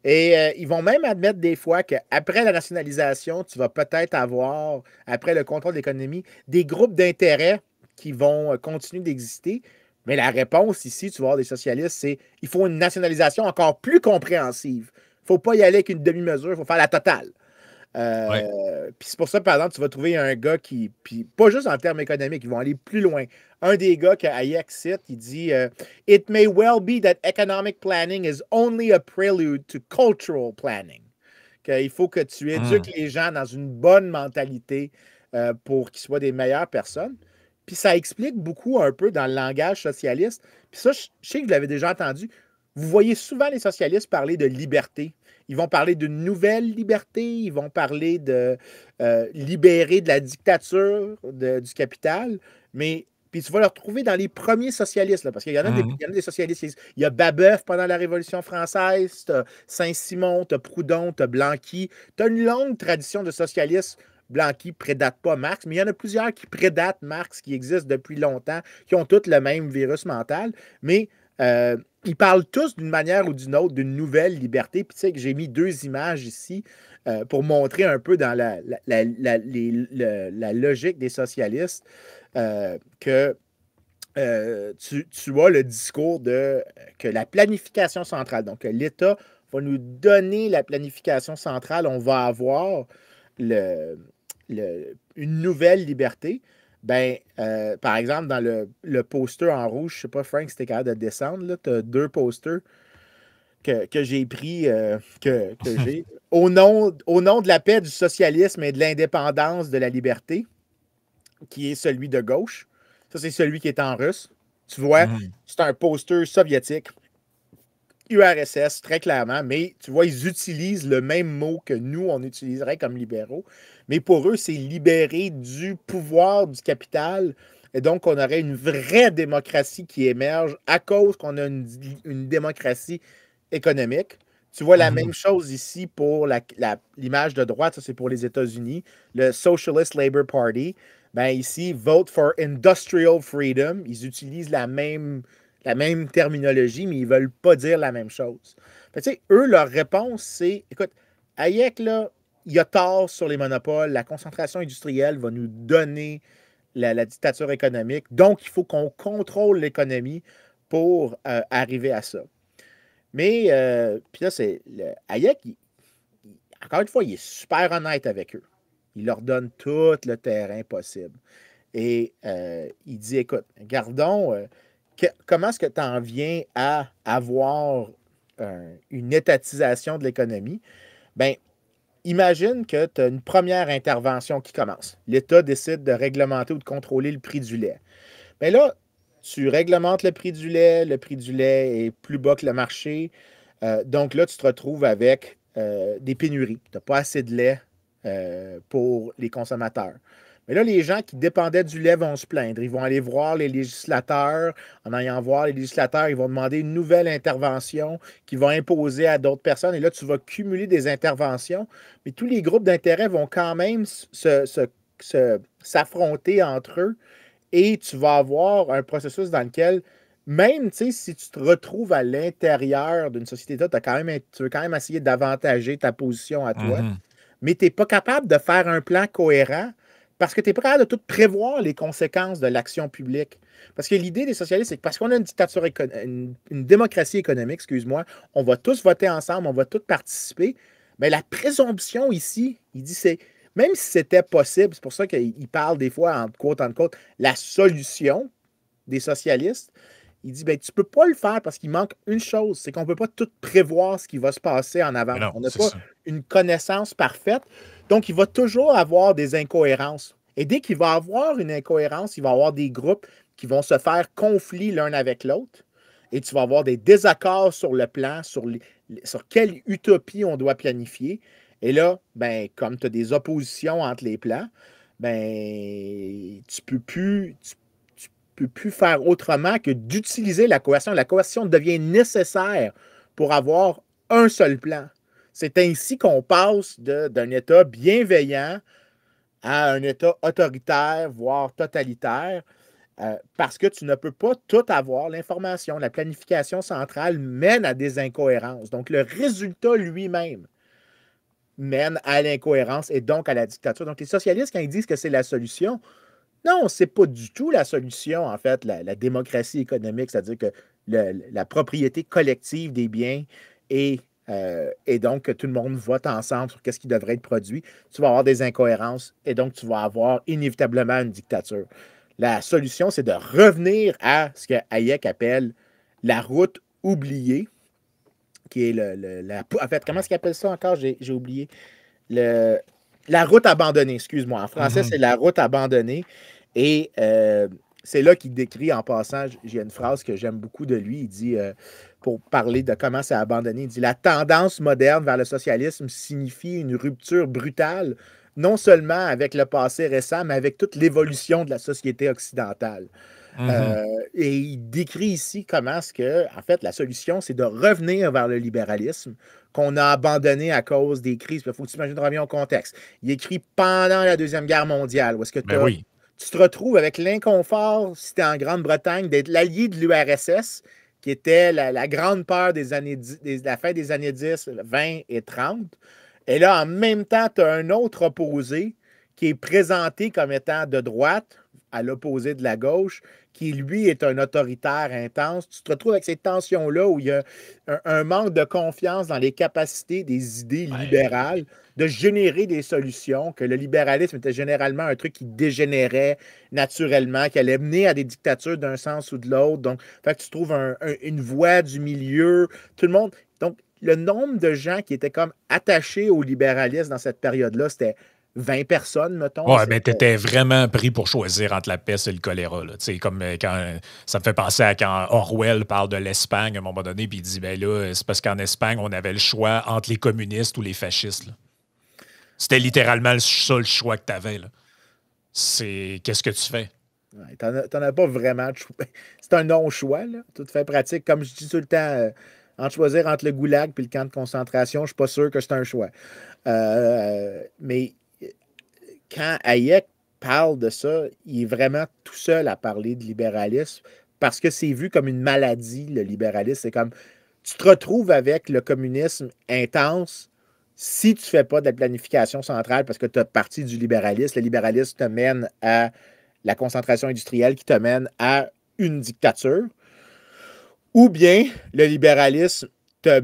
Et ils vont même admettre des fois qu'après la nationalisation, tu vas peut-être avoir, après le contrôle de l'économie, des groupes d'intérêt qui vont continuer d'exister. Mais la réponse ici, tu vas avoir des socialistes, c'est il faut une nationalisation encore plus compréhensive. Il ne faut pas y aller avec une demi-mesure, il faut faire la totale. Puis c'est pour ça, par exemple, tu vas trouver un gars qui, puis pas juste en termes économiques, ils vont aller plus loin. Un des gars que Hayek cite, il dit It may well be that economic planning is only a prelude to cultural planning. Il faut que tu éduques les gens dans une bonne mentalité pour qu'ils soient des meilleures personnes. Puis ça explique beaucoup un peu dans le langage socialiste. Puis ça, je sais que vous l'avez déjà entendu. Vous voyez souvent les socialistes parler de liberté. Ils vont parler d'une nouvelle liberté, ils vont parler de libérer de la dictature du capital, mais puis tu vas le retrouver dans les premiers socialistes, là, parce qu'il y en a, il y en a des socialistes. Il y a Babeuf pendant la Révolution française, tu as Saint-Simon, tu as Proudhon, tu as Blanqui. Tu as une longue tradition de socialistes. Blanqui ne prédate pas Marx, mais il y en a plusieurs qui prédatent Marx, qui existent depuis longtemps, qui ont tous le même virus mental, mais ils parlent tous d'une manière ou d'une autre d'une nouvelle liberté. Puis tu sais que j'ai mis deux images ici pour montrer un peu dans la logique des socialistes que tu as le discours que la planification centrale, donc l'État va nous donner la planification centrale, on va avoir une nouvelle liberté. Ben, par exemple, dans le poster en rouge, je ne sais pas, Frank, si tu es capable de descendre, tu as deux posters que j'ai pris, que j'ai. Au nom de la paix, du socialisme et de l'indépendance de la liberté, qui est celui de gauche. Ça, c'est celui qui est en russe. Tu vois, c'est un poster soviétique, URSS, très clairement, mais tu vois, ils utilisent le même mot que nous, on utiliserait comme libéraux. Mais pour eux, c'est libérer du pouvoir du capital. Et donc, on aurait une vraie démocratie qui émerge à cause qu'on a une démocratie économique. Tu vois la même chose ici pour l'image de droite, ça c'est pour les États-Unis, le Socialist Labour Party. Ben ici, Vote for Industrial Freedom. Ils utilisent la même terminologie, mais ils ne veulent pas dire la même chose. Fait, tu sais, eux, leur réponse, c'est, écoute, Hayek, là, il a tort sur les monopoles, la concentration industrielle va nous donner la dictature économique, donc il faut qu'on contrôle l'économie pour arriver à ça. Mais, puis là, Hayek, encore une fois, il est super honnête avec eux. Il leur donne tout le terrain possible. Et il dit, écoute, regardons, comment est-ce que tu en viens à avoir une étatisation de l'économie? Bien, imagine que tu as une première intervention qui commence. L'État décide de réglementer ou de contrôler le prix du lait. Bien là, tu réglementes le prix du lait est plus bas que le marché. Donc là, tu te retrouves avec des pénuries. Tu n'as pas assez de lait pour les consommateurs. Mais là, les gens qui dépendaient du lait vont se plaindre. Ils vont aller voir les législateurs. En allant voir les législateurs, ils vont demander une nouvelle intervention qu'ils vont imposer à d'autres personnes. Et là, tu vas cumuler des interventions. Mais tous les groupes d'intérêt vont quand même s'affronter entre eux. Et tu vas avoir un processus dans lequel, même si tu te retrouves à l'intérieur d'une société, tu veux quand même essayer d'avantager ta position à toi, mais tu n'es pas capable de faire un plan cohérent parce que tu n'es pas capable de tout prévoir les conséquences de l'action publique. Parce que l'idée des socialistes, c'est que parce qu'on a une dictature, une démocratie économique, excuse-moi, on va tous voter ensemble, on va tous participer. Mais la présomption ici, il dit, c'est même si c'était possible, c'est pour ça qu'il parle des fois, en quote, la solution des socialistes. Il dit, ben, tu ne peux pas le faire parce qu'il manque une chose, c'est qu'on ne peut pas tout prévoir ce qui va se passer en avant. Non, on n'a pas une connaissance parfaite. Donc, il va toujours avoir des incohérences. Et dès qu'il va avoir une incohérence, il va y avoir des groupes qui vont se faire conflit l'un avec l'autre. Et tu vas avoir des désaccords sur le plan, sur quelle utopie on doit planifier. Et là, ben, comme tu as des oppositions entre les plans, ben, tu peux plus faire autrement que d'utiliser la coercition. La coercition devient nécessaire pour avoir un seul plan. C'est ainsi qu'on passe d'un État bienveillant à un État autoritaire, voire totalitaire, parce que tu ne peux pas tout avoir. L'information, la planification centrale mène à des incohérences. Donc, le résultat lui-même mène à l'incohérence et donc à la dictature. Donc, les socialistes, quand ils disent que c'est la solution, non, ce n'est pas du tout la solution, en fait, la démocratie économique, c'est-à-dire que la propriété collective des biens et donc que tout le monde vote ensemble sur qu'est-ce qui devrait être produit. Tu vas avoir des incohérences et donc tu vas avoir inévitablement une dictature. La solution, c'est de revenir à ce que Hayek appelle la route oubliée, qui est en fait, comment est-ce qu'il appelle ça encore? J'ai oublié. La route abandonnée, excuse-moi. En français, c'est la route abandonnée. Et c'est là qu'il décrit, en passant, j'ai une phrase que j'aime beaucoup de lui. Il dit, pour parler de comment c'est abandonné, il dit « La tendance moderne vers le socialisme signifie une rupture brutale, non seulement avec le passé récent, mais avec toute l'évolution de la société occidentale. Et il décrit ici comment est-ce que, en fait, la solution, c'est de revenir vers le libéralisme qu'on a abandonné à cause des crises. Il faut que tu imagines bien au contexte. Il écrit pendant la Deuxième Guerre mondiale, où est-ce que tu te retrouves avec l'inconfort, si tu es en Grande-Bretagne, d'être l'allié de l'URSS, qui était la grande peur de la fin des années 10, 20 et 30. Et là, en même temps, tu as un autre opposé qui est présenté comme étant de droite, à l'opposé de la gauche, qui, lui, est un autoritaire intense. Tu te retrouves avec ces tensions-là où il y a un manque de confiance dans les capacités des idées libérales de générer des solutions, que le libéralisme était généralement un truc qui dégénérait naturellement, qui allait mener à des dictatures d'un sens ou de l'autre. Donc, fait que tu trouves une voie du milieu. Tout le monde... Donc, le nombre de gens qui étaient comme attachés au libéralisme dans cette période-là, c'était 20 personnes, mettons. Ouais, mais t'étais vraiment pris pour choisir entre la peste et le choléra. Tu sais, comme quand ça me fait penser à quand Orwell parle de l'Espagne à un moment donné, puis il dit ben là, c'est parce qu'en Espagne, on avait le choix entre les communistes ou les fascistes. Là. C'était littéralement le seul choix que tu avais. C'est qu'est-ce que tu fais? Ouais, t'en as pas vraiment de choix. C'est un non-choix, là. Tout fait pratique. Comme je dis tout le temps, entre choisir entre le goulag et le camp de concentration, je suis pas sûr que c'est un choix. Mais quand Hayek parle de ça, il est vraiment tout seul à parler de libéralisme parce que c'est vu comme une maladie, le libéralisme. C'est comme, tu te retrouves avec le communisme intense si tu ne fais pas de la planification centrale parce que tu as parti du libéralisme. Le libéralisme te mène à la concentration industrielle qui te mène à une dictature. Ou bien le libéralisme te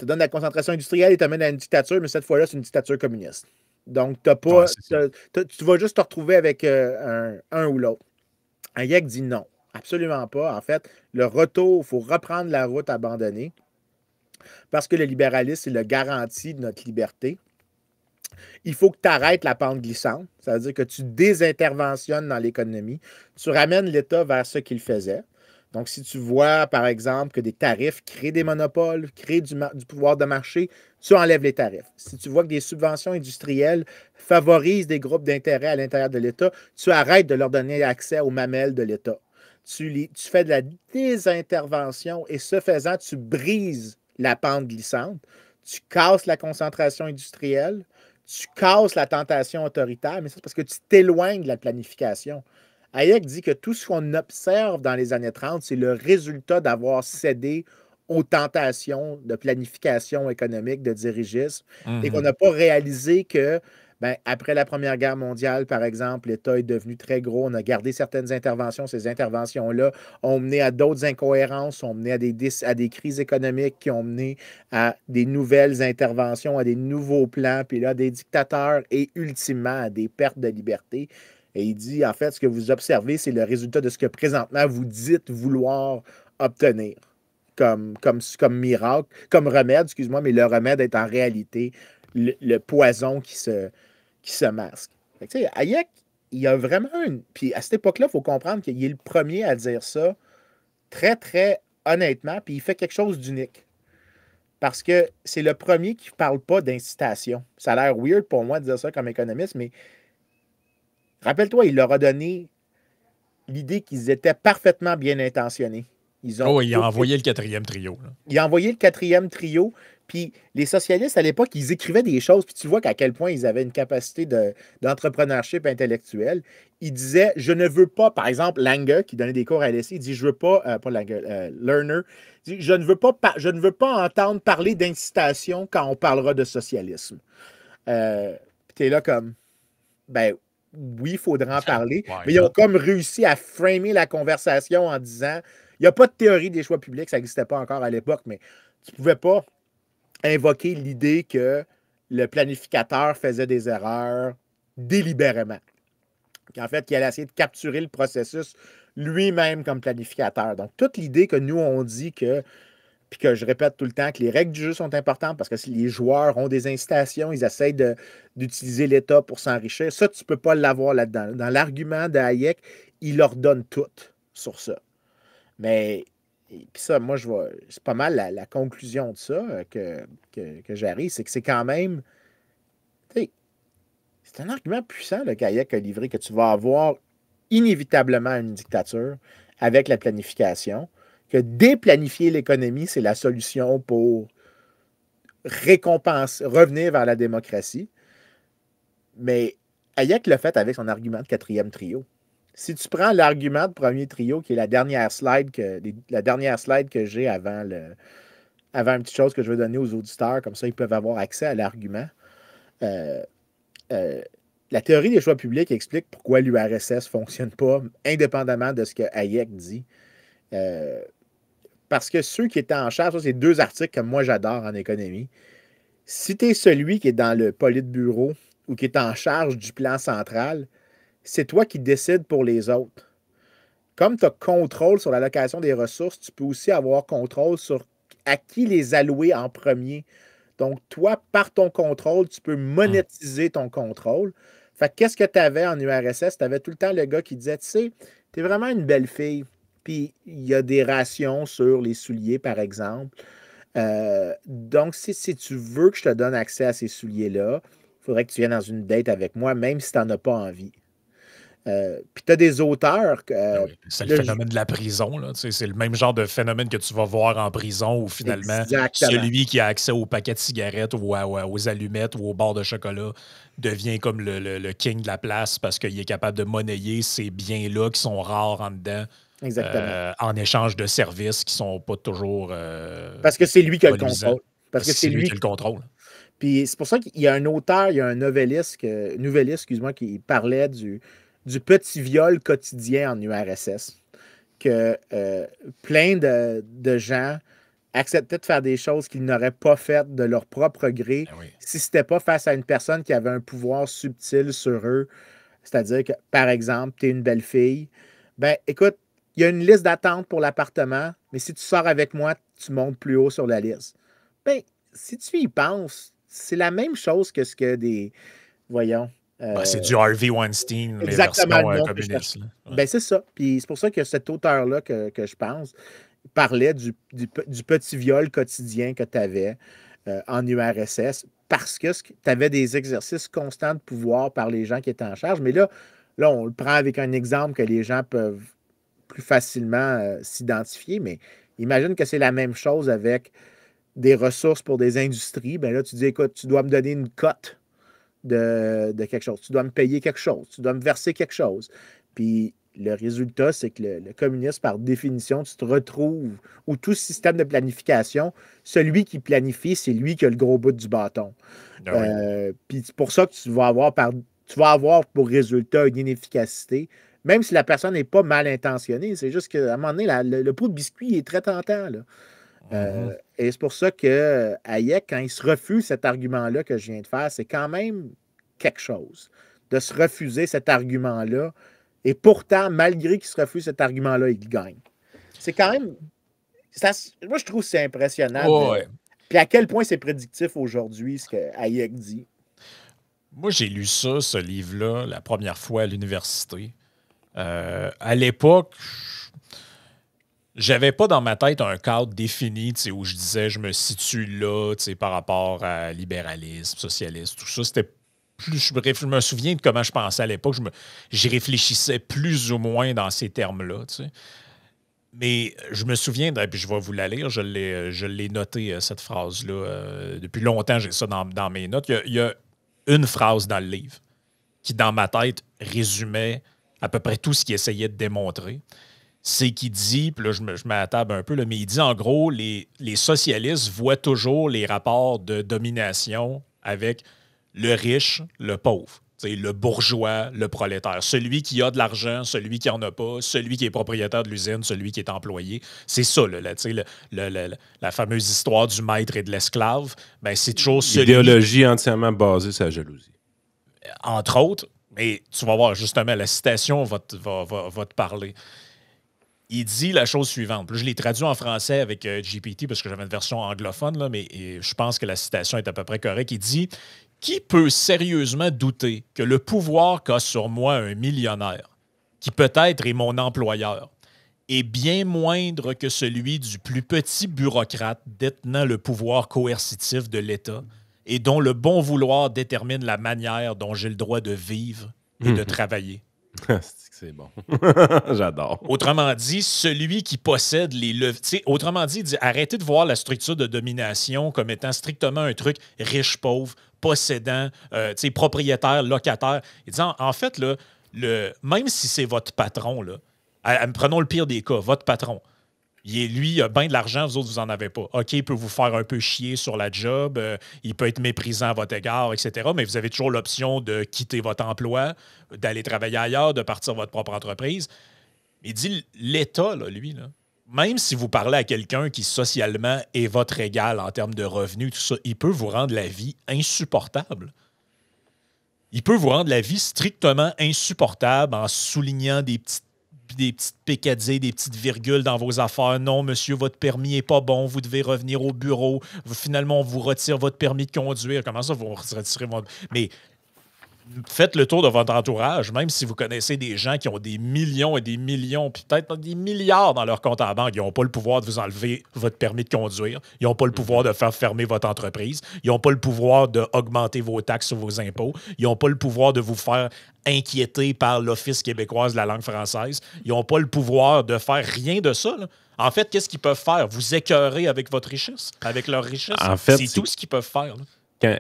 donne la concentration industrielle et te mène à une dictature, mais cette fois-là, c'est une dictature communiste. Donc, Ouais, c'est ça. tu vas juste te retrouver avec un ou l'autre. Hayek dit non, absolument pas. En fait, le retour, il faut reprendre la route abandonnée parce que le libéralisme, c'est le garantie de notre liberté. Il faut que tu arrêtes la pente glissante, c'est-à-dire que tu désinterventionnes dans l'économie, tu ramènes l'État vers ce qu'il faisait. Donc, si tu vois, par exemple, que des tarifs créent des monopoles, créent du pouvoir de marché, tu enlèves les tarifs. Si tu vois que des subventions industrielles favorisent des groupes d'intérêt à l'intérieur de l'État, tu arrêtes de leur donner accès aux mamelles de l'État. Tu fais de la désintervention et ce faisant, tu brises la pente glissante, tu casses la concentration industrielle, tu casses la tentation autoritaire, mais c'est parce que tu t'éloignes de la planification. Hayek dit que tout ce qu'on observe dans les années 30, c'est le résultat d'avoir cédé aux tentations de planification économique, de dirigisme, et qu'on n'a pas réalisé que, après la Première Guerre mondiale, par exemple, l'État est devenu très gros, on a gardé certaines interventions, ces interventions-là ont mené à d'autres incohérences, ont mené à des crises économiques qui ont mené à des nouvelles interventions, à des nouveaux plans, puis là, des dictateurs et ultimement à des pertes de liberté. Et il dit, en fait, ce que vous observez, c'est le résultat de ce que présentement vous dites vouloir obtenir comme miracle, comme remède, excuse-moi, mais le remède est en réalité le poison qui se masque. Fait que, tu sais, Hayek, il y a vraiment une... Puis à cette époque-là, il faut comprendre qu'il est le premier à dire ça très, très honnêtement, puis il fait quelque chose d'unique. Parce que c'est le premier qui ne parle pas d'incitation. Ça a l'air weird pour moi de dire ça comme économiste, mais rappelle-toi, il leur a donné l'idée qu'ils étaient parfaitement bien intentionnés. Oh, il a envoyé le 4e trio. Là. Il a envoyé le 4e trio, puis les socialistes, à l'époque, ils écrivaient des choses, puis tu vois qu'à quel point ils avaient une capacité d'entrepreneurship intellectuel. Ils disaient, je ne veux pas, par exemple, Langer, qui donnait des cours à LSI, il dit, je veux pas, pas Langer, Lerner, il dit, je ne veux pas entendre parler d'incitation quand on parlera de socialisme. Puis t'es là comme, ben oui, il faudra en parler, Ouais, mais ils ont comme réussi à framer la conversation en disant, il n'y a pas de théorie des choix publics, ça n'existait pas encore à l'époque, mais tu ne pouvais pas invoquer l'idée que le planificateur faisait des erreurs délibérément. En fait, qu'il allait essayer de capturer le processus lui-même comme planificateur. Donc, toute l'idée que nous, on dit que, puis que je répète tout le temps, que les règles du jeu sont importantes parce que si les joueurs ont des incitations, ils essayent d'utiliser l'État pour s'enrichir. Ça, tu ne peux pas l'avoir là-dedans. Dans l'argument de Hayek, il leur donne tout sur ça. Mais, puis ça, moi, c'est pas mal la conclusion de ça que j'arrive, c'est que c'est quand même, tu sais, c'est un argument puissant, le qu'Hayek a livré, que tu vas avoir inévitablement une dictature avec la planification, que déplanifier l'économie, c'est la solution pour revenir vers la démocratie. Mais Hayek l'a fait avec son argument de 4e trio. Si tu prends l'argument de premier trio, qui est la dernière slide que j'ai avant une petite chose que je vais donner aux auditeurs, comme ça ils peuvent avoir accès à l'argument. La théorie des choix publics explique pourquoi l'URSS ne fonctionne pas, indépendamment de ce que Hayek dit. Parce que ceux qui étaient en charge, ça, c'est 2 articles que moi j'adore en économie. Si tu es celui qui est dans le politburo ou qui est en charge du plan central, c'est toi qui décides pour les autres. Comme tu as contrôle sur l'allocation des ressources, tu peux aussi avoir contrôle sur à qui les allouer en premier. Donc, toi, par ton contrôle, tu peux monétiser ton contrôle. Fait que qu'est-ce que tu avais en URSS? Tu avais tout le temps le gars qui disait, tu sais, tu es vraiment une belle fille. Puis, il y a des rations sur les souliers, par exemple. Donc, si tu veux que je te donne accès à ces souliers-là, il faudrait que tu viennes dans une date avec moi, même si tu n'en as pas envie. Puis tu as des auteurs. Oui. C'est le phénomène de la prison. Là. C'est le même genre de phénomène que tu vas voir en prison où finalement, celui qui a accès au paquet de cigarettes ou aux allumettes ou aux barres de chocolat devient comme le king de la place parce qu'il est capable de monnayer ces biens-là qui sont rares en dedans. En échange de services qui ne sont pas toujours. Parce que c'est lui qui a le contrôle. Parce que c'est lui qui a le contrôle. Puis c'est pour ça qu'il y a un auteur, il y a un nouvelliste, excuse-moi, qui parlait du petit viol quotidien en URSS. que plein de gens acceptaient de faire des choses qu'ils n'auraient pas faites de leur propre gré si ce n'était pas face à une personne qui avait un pouvoir subtil sur eux. C'est-à-dire que, par exemple, tu es une belle fille. Ben, écoute, il y a une liste d'attente pour l'appartement, mais si tu sors avec moi, tu montes plus haut sur la liste. Ben, si tu y penses, c'est la même chose que ce que des... Voyons. C'est du Harvey Weinstein, mais exactement version communiste. Ben, c'est ça. Puis c'est pour ça que cet auteur-là que je pense parlait du petit viol quotidien que tu avais en URSS parce que tu avais des exercices constants de pouvoir par les gens qui étaient en charge. Mais là, on le prend avec un exemple que les gens peuvent plus facilement s'identifier, mais imagine que c'est la même chose avec des ressources pour des industries. Ben là, tu dis, écoute, tu dois me donner une cote de quelque chose. Tu dois me payer quelque chose. Tu dois me verser quelque chose. Puis le résultat, c'est que le communisme, par définition, tu te retrouves, ou tout système de planification, celui qui planifie, c'est lui qui a le gros bout du bâton. Puis c'est pour ça que tu vas avoir pour résultat une inefficacité, même si la personne n'est pas mal intentionnée. C'est juste qu'à un moment donné, le pot de biscuit est très tentant. Là. Et c'est pour ça que Hayek, quand il se refuse cet argument-là que je viens de faire, c'est quand même quelque chose de se refuser cet argument-là. Et pourtant, malgré qu'il se refuse cet argument-là, il gagne. C'est quand même... moi, je trouve que c'est impressionnant. Puis à quel point c'est prédictif aujourd'hui, ce que Hayek dit. Moi, j'ai lu ça, ce livre-là, la première fois à l'université. À l'époque, j'avais pas dans ma tête un cadre défini où je disais je me situe là par rapport à libéralisme, socialisme, tout ça. C'était plus. Je me souviens de comment je pensais à l'époque. J'y réfléchissais plus ou moins dans ces termes-là. Mais je me souviens, puis je vais vous la lire, je l'ai noté, cette phrase-là. Depuis longtemps, j'ai ça dans mes notes. Il y a une phrase dans le livre qui, dans ma tête, résumait à peu près tout ce qu'il essayait de démontrer. C'est qu'il dit, puis là, je mets à table un peu, là, mais il dit en gros, les socialistes voient toujours les rapports de domination avec le riche, le pauvre, le bourgeois, le prolétaire, celui qui a de l'argent, celui qui n'en a pas, celui qui est propriétaire de l'usine, celui qui est employé. C'est ça, la fameuse histoire du maître et de l'esclave. Ben, c'est toujours celui... Idéologie entièrement basée sur la jalousie. Entre autres, mais tu vas voir, justement, la citation va te parler. Il dit la chose suivante. Puis je l'ai traduit en français avec GPT parce que j'avais une version anglophone, là, mais je pense que la citation est à peu près correcte. Il dit « Qui peut sérieusement douter que le pouvoir qu'a sur moi un millionnaire, qui peut-être est mon employeur, est bien moindre que celui du plus petit bureaucrate détenant le pouvoir coercitif de l'État et dont le bon vouloir détermine la manière dont j'ai le droit de vivre et de travailler. » C'est bon. J'adore. Autrement dit, celui qui possède les leviers. Autrement dit, arrêtez de voir la structure de domination comme étant strictement un truc riche-pauvre, possédant, propriétaire, locataire. Il dit en fait, là, même si c'est votre patron, là, prenons le pire des cas, votre patron. Lui, il a bien de l'argent, vous autres, vous n'en avez pas. OK, il peut vous faire un peu chier sur la job, il peut être méprisant à votre égard, etc., mais vous avez toujours l'option de quitter votre emploi, d'aller travailler ailleurs, de partir votre propre entreprise. Il dit, l'État, là, lui, là, même si vous parlez à quelqu'un qui, socialement, est votre égal en termes de revenus, tout ça, il peut vous rendre la vie insupportable. Il peut vous rendre la vie strictement insupportable en soulignant des petites pécadilles, des petites virgules dans vos affaires. Non, monsieur, votre permis n'est pas bon, vous devez revenir au bureau. Finalement, on vous retire votre permis de conduire. Comment ça, vous retirez votre... Mais faites le tour de votre entourage, même si vous connaissez des gens qui ont des millions et des millions, puis peut-être des milliards dans leur compte en banque, ils n'ont pas le pouvoir de vous enlever votre permis de conduire, ils n'ont pas le pouvoir de faire fermer votre entreprise, ils n'ont pas le pouvoir d'augmenter vos taxes sur vos impôts, ils n'ont pas le pouvoir de vous faire inquiéter par l'Office québécois de la langue française, ils n'ont pas le pouvoir de faire rien de ça, là. En fait, qu'est-ce qu'ils peuvent faire? Vous écœurer avec votre richesse, avec leur richesse. En fait, c'est tout ce qu'ils peuvent faire, là.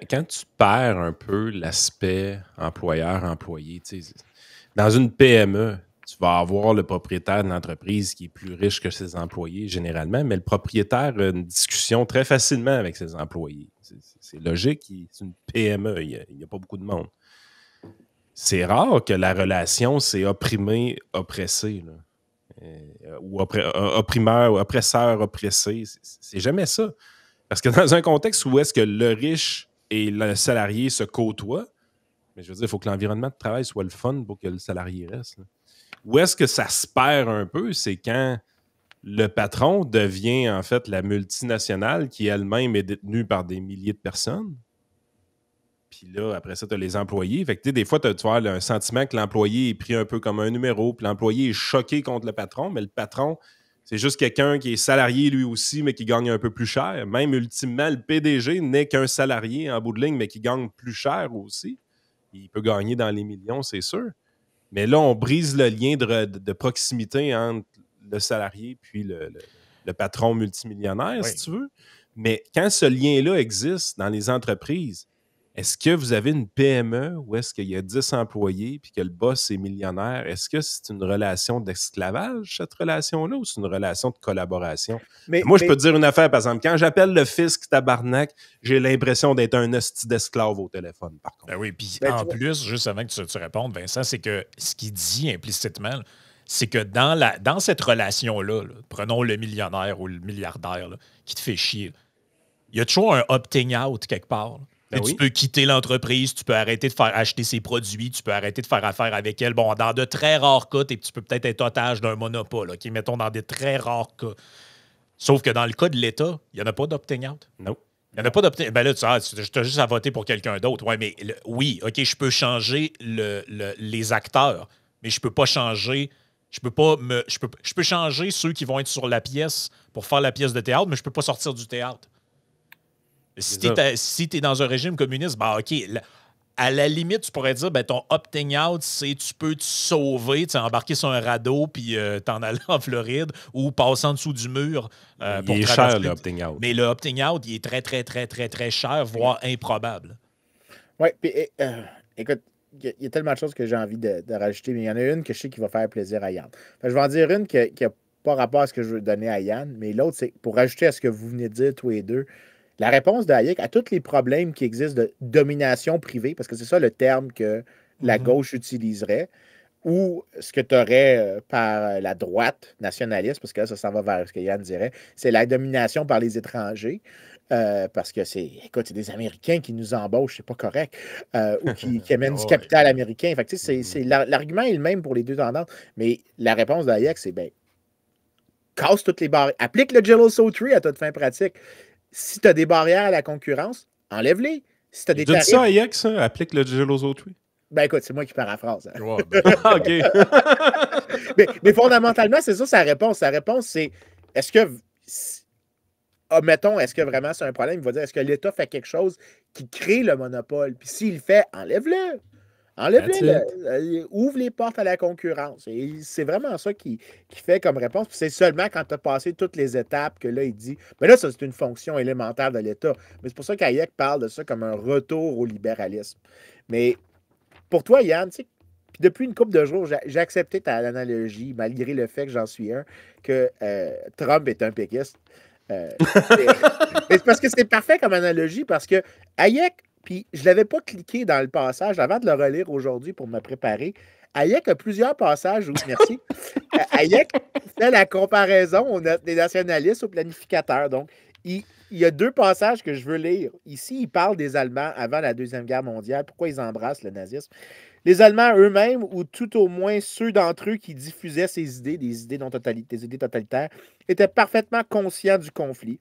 Quand tu perds un peu l'aspect employeur-employé, dans une PME, tu vas avoir le propriétaire de l'entreprise qui est plus riche que ses employés généralement, mais le propriétaire a une discussion très facilement avec ses employés. C'est logique, c'est une PME, il n'y a pas beaucoup de monde. C'est rare que la relation c'est opprimé-oppressé. ou opprimeur, ou oppresseur, oppressé. C'est jamais ça. Parce que dans un contexte où est-ce que le riche et le salarié se côtoient, mais je veux dire, il faut que l'environnement de travail soit le fun pour que le salarié reste. Là. Où est-ce que ça se perd un peu, c'est quand le patron devient en fait la multinationale qui elle-même est détenue par des milliers de personnes. Puis là, après ça, tu as les employés. Fait que des fois, tu as un sentiment que l'employé est pris un peu comme un numéro, puis l'employé est choqué contre le patron, mais le patron, c'est juste quelqu'un qui est salarié lui aussi, mais qui gagne un peu plus cher. Même ultimement, le PDG n'est qu'un salarié en bout de ligne, mais qui gagne plus cher aussi. Il peut gagner dans les millions, c'est sûr. Mais là, on brise le lien de proximité entre le salarié puis le patron multimillionnaire, si tu veux. Mais quand ce lien-là existe dans les entreprises, est-ce que vous avez une PME où est-ce qu'il y a 10 employés puis que le boss est millionnaire? Est-ce que c'est une relation d'esclavage, cette relation-là, ou c'est une relation de collaboration? Moi, je peux te dire une affaire, par exemple. Quand j'appelle le fisc tabarnak, j'ai l'impression d'être un hostie d'esclave au téléphone, par contre. Ben oui, puis en plus, juste avant que tu répondes, Vincent, c'est que ce qu'il dit implicitement, c'est que dans cette relation-là, prenons le millionnaire ou le milliardaire qui te fait chier, il y a toujours un opting out quelque part. Tu peux quitter l'entreprise, tu peux arrêter de faire acheter ses produits, tu peux arrêter de faire affaire avec elle. Bon, dans de très rares cas, tu peux peut-être être otage d'un monopole, mettons dans des très rares cas. Sauf que dans le cas de l'État, il n'y en a pas d'opting out. Non. Il n'y en a pas d'opting out. Ben là, tu as juste à voter pour quelqu'un d'autre. Ouais, mais oui, OK, je peux changer les acteurs, mais je peux pas changer. Je peux changer ceux qui vont être sur la pièce pour faire la pièce de théâtre, mais je peux pas sortir du théâtre. Si tu es dans un régime communiste, ben OK, à la limite, tu pourrais dire, ben ton opting out, c'est tu peux te sauver, embarquer sur un radeau puis t'en aller en Floride ou passer en dessous du mur. Il est cher, le opting out. Mais le opting out, il est très, très, très, très, très cher, voire improbable. Oui, puis écoute, il y a tellement de choses que j'ai envie de rajouter, mais il y en a une que je sais qui va faire plaisir à Yann. Fait que je vais en dire une qui n'a pas rapport à ce que je veux donner à Yann, mais l'autre, c'est pour rajouter à ce que vous venez de dire tous les deux. La réponse de Hayek à tous les problèmes qui existent de domination privée, parce que c'est ça le terme que la gauche utiliserait, ou ce que tu aurais par la droite nationaliste, parce que là, ça s'en va vers ce que Yann dirait, c'est la domination par les étrangers, parce que c'est des Américains qui nous embauchent, c'est pas correct, ou qui amènent du capital américain. Fait que, l'argument est le même pour les deux tendances, mais la réponse de Hayek, c'est casse toutes les barrières, applique le Jello Tree à toute fin pratique. Si tu as des barrières à la concurrence, enlève-les. Si tu as des tarifs... ça, Hayek, ça? Applique le Geloso Tree? Ben écoute, c'est moi qui paraphrase. Hein. Wow, OK. mais fondamentalement, c'est ça sa réponse. Sa réponse, c'est est-ce que... Mettons, est-ce que vraiment c'est un problème? Il va dire, est-ce que l'État fait quelque chose qui crée le monopole? Puis s'il le fait, enlève-le. Enlève-le. Ouvre les portes à la concurrence. Et c'est vraiment ça qui fait comme réponse. Puis c'est seulement quand tu as passé toutes les étapes que là, il dit. Mais là, ça, c'est une fonction élémentaire de l'État. Mais c'est pour ça qu'Hayek parle de ça comme un retour au libéralisme. Mais pour toi, Yann, tu sais, depuis une couple de jours, j'ai accepté ta analogie, malgré le fait que j'en suis un, que Trump est un péquiste. C'est parce que c'est parfait comme analogie, parce que Hayek, puis je ne l'avais pas cliqué dans le passage avant de le relire aujourd'hui pour me préparer. Hayek a plusieurs passages où, merci. Hayek fait la comparaison des nationalistes aux planificateurs. Donc, il y a deux passages que je veux lire. Ici, il parle des Allemands avant la Deuxième Guerre mondiale, pourquoi ils embrassent le nazisme. Les Allemands eux-mêmes, ou tout au moins ceux d'entre eux qui diffusaient ces idées, des idées totalitaires, étaient parfaitement conscients du conflit.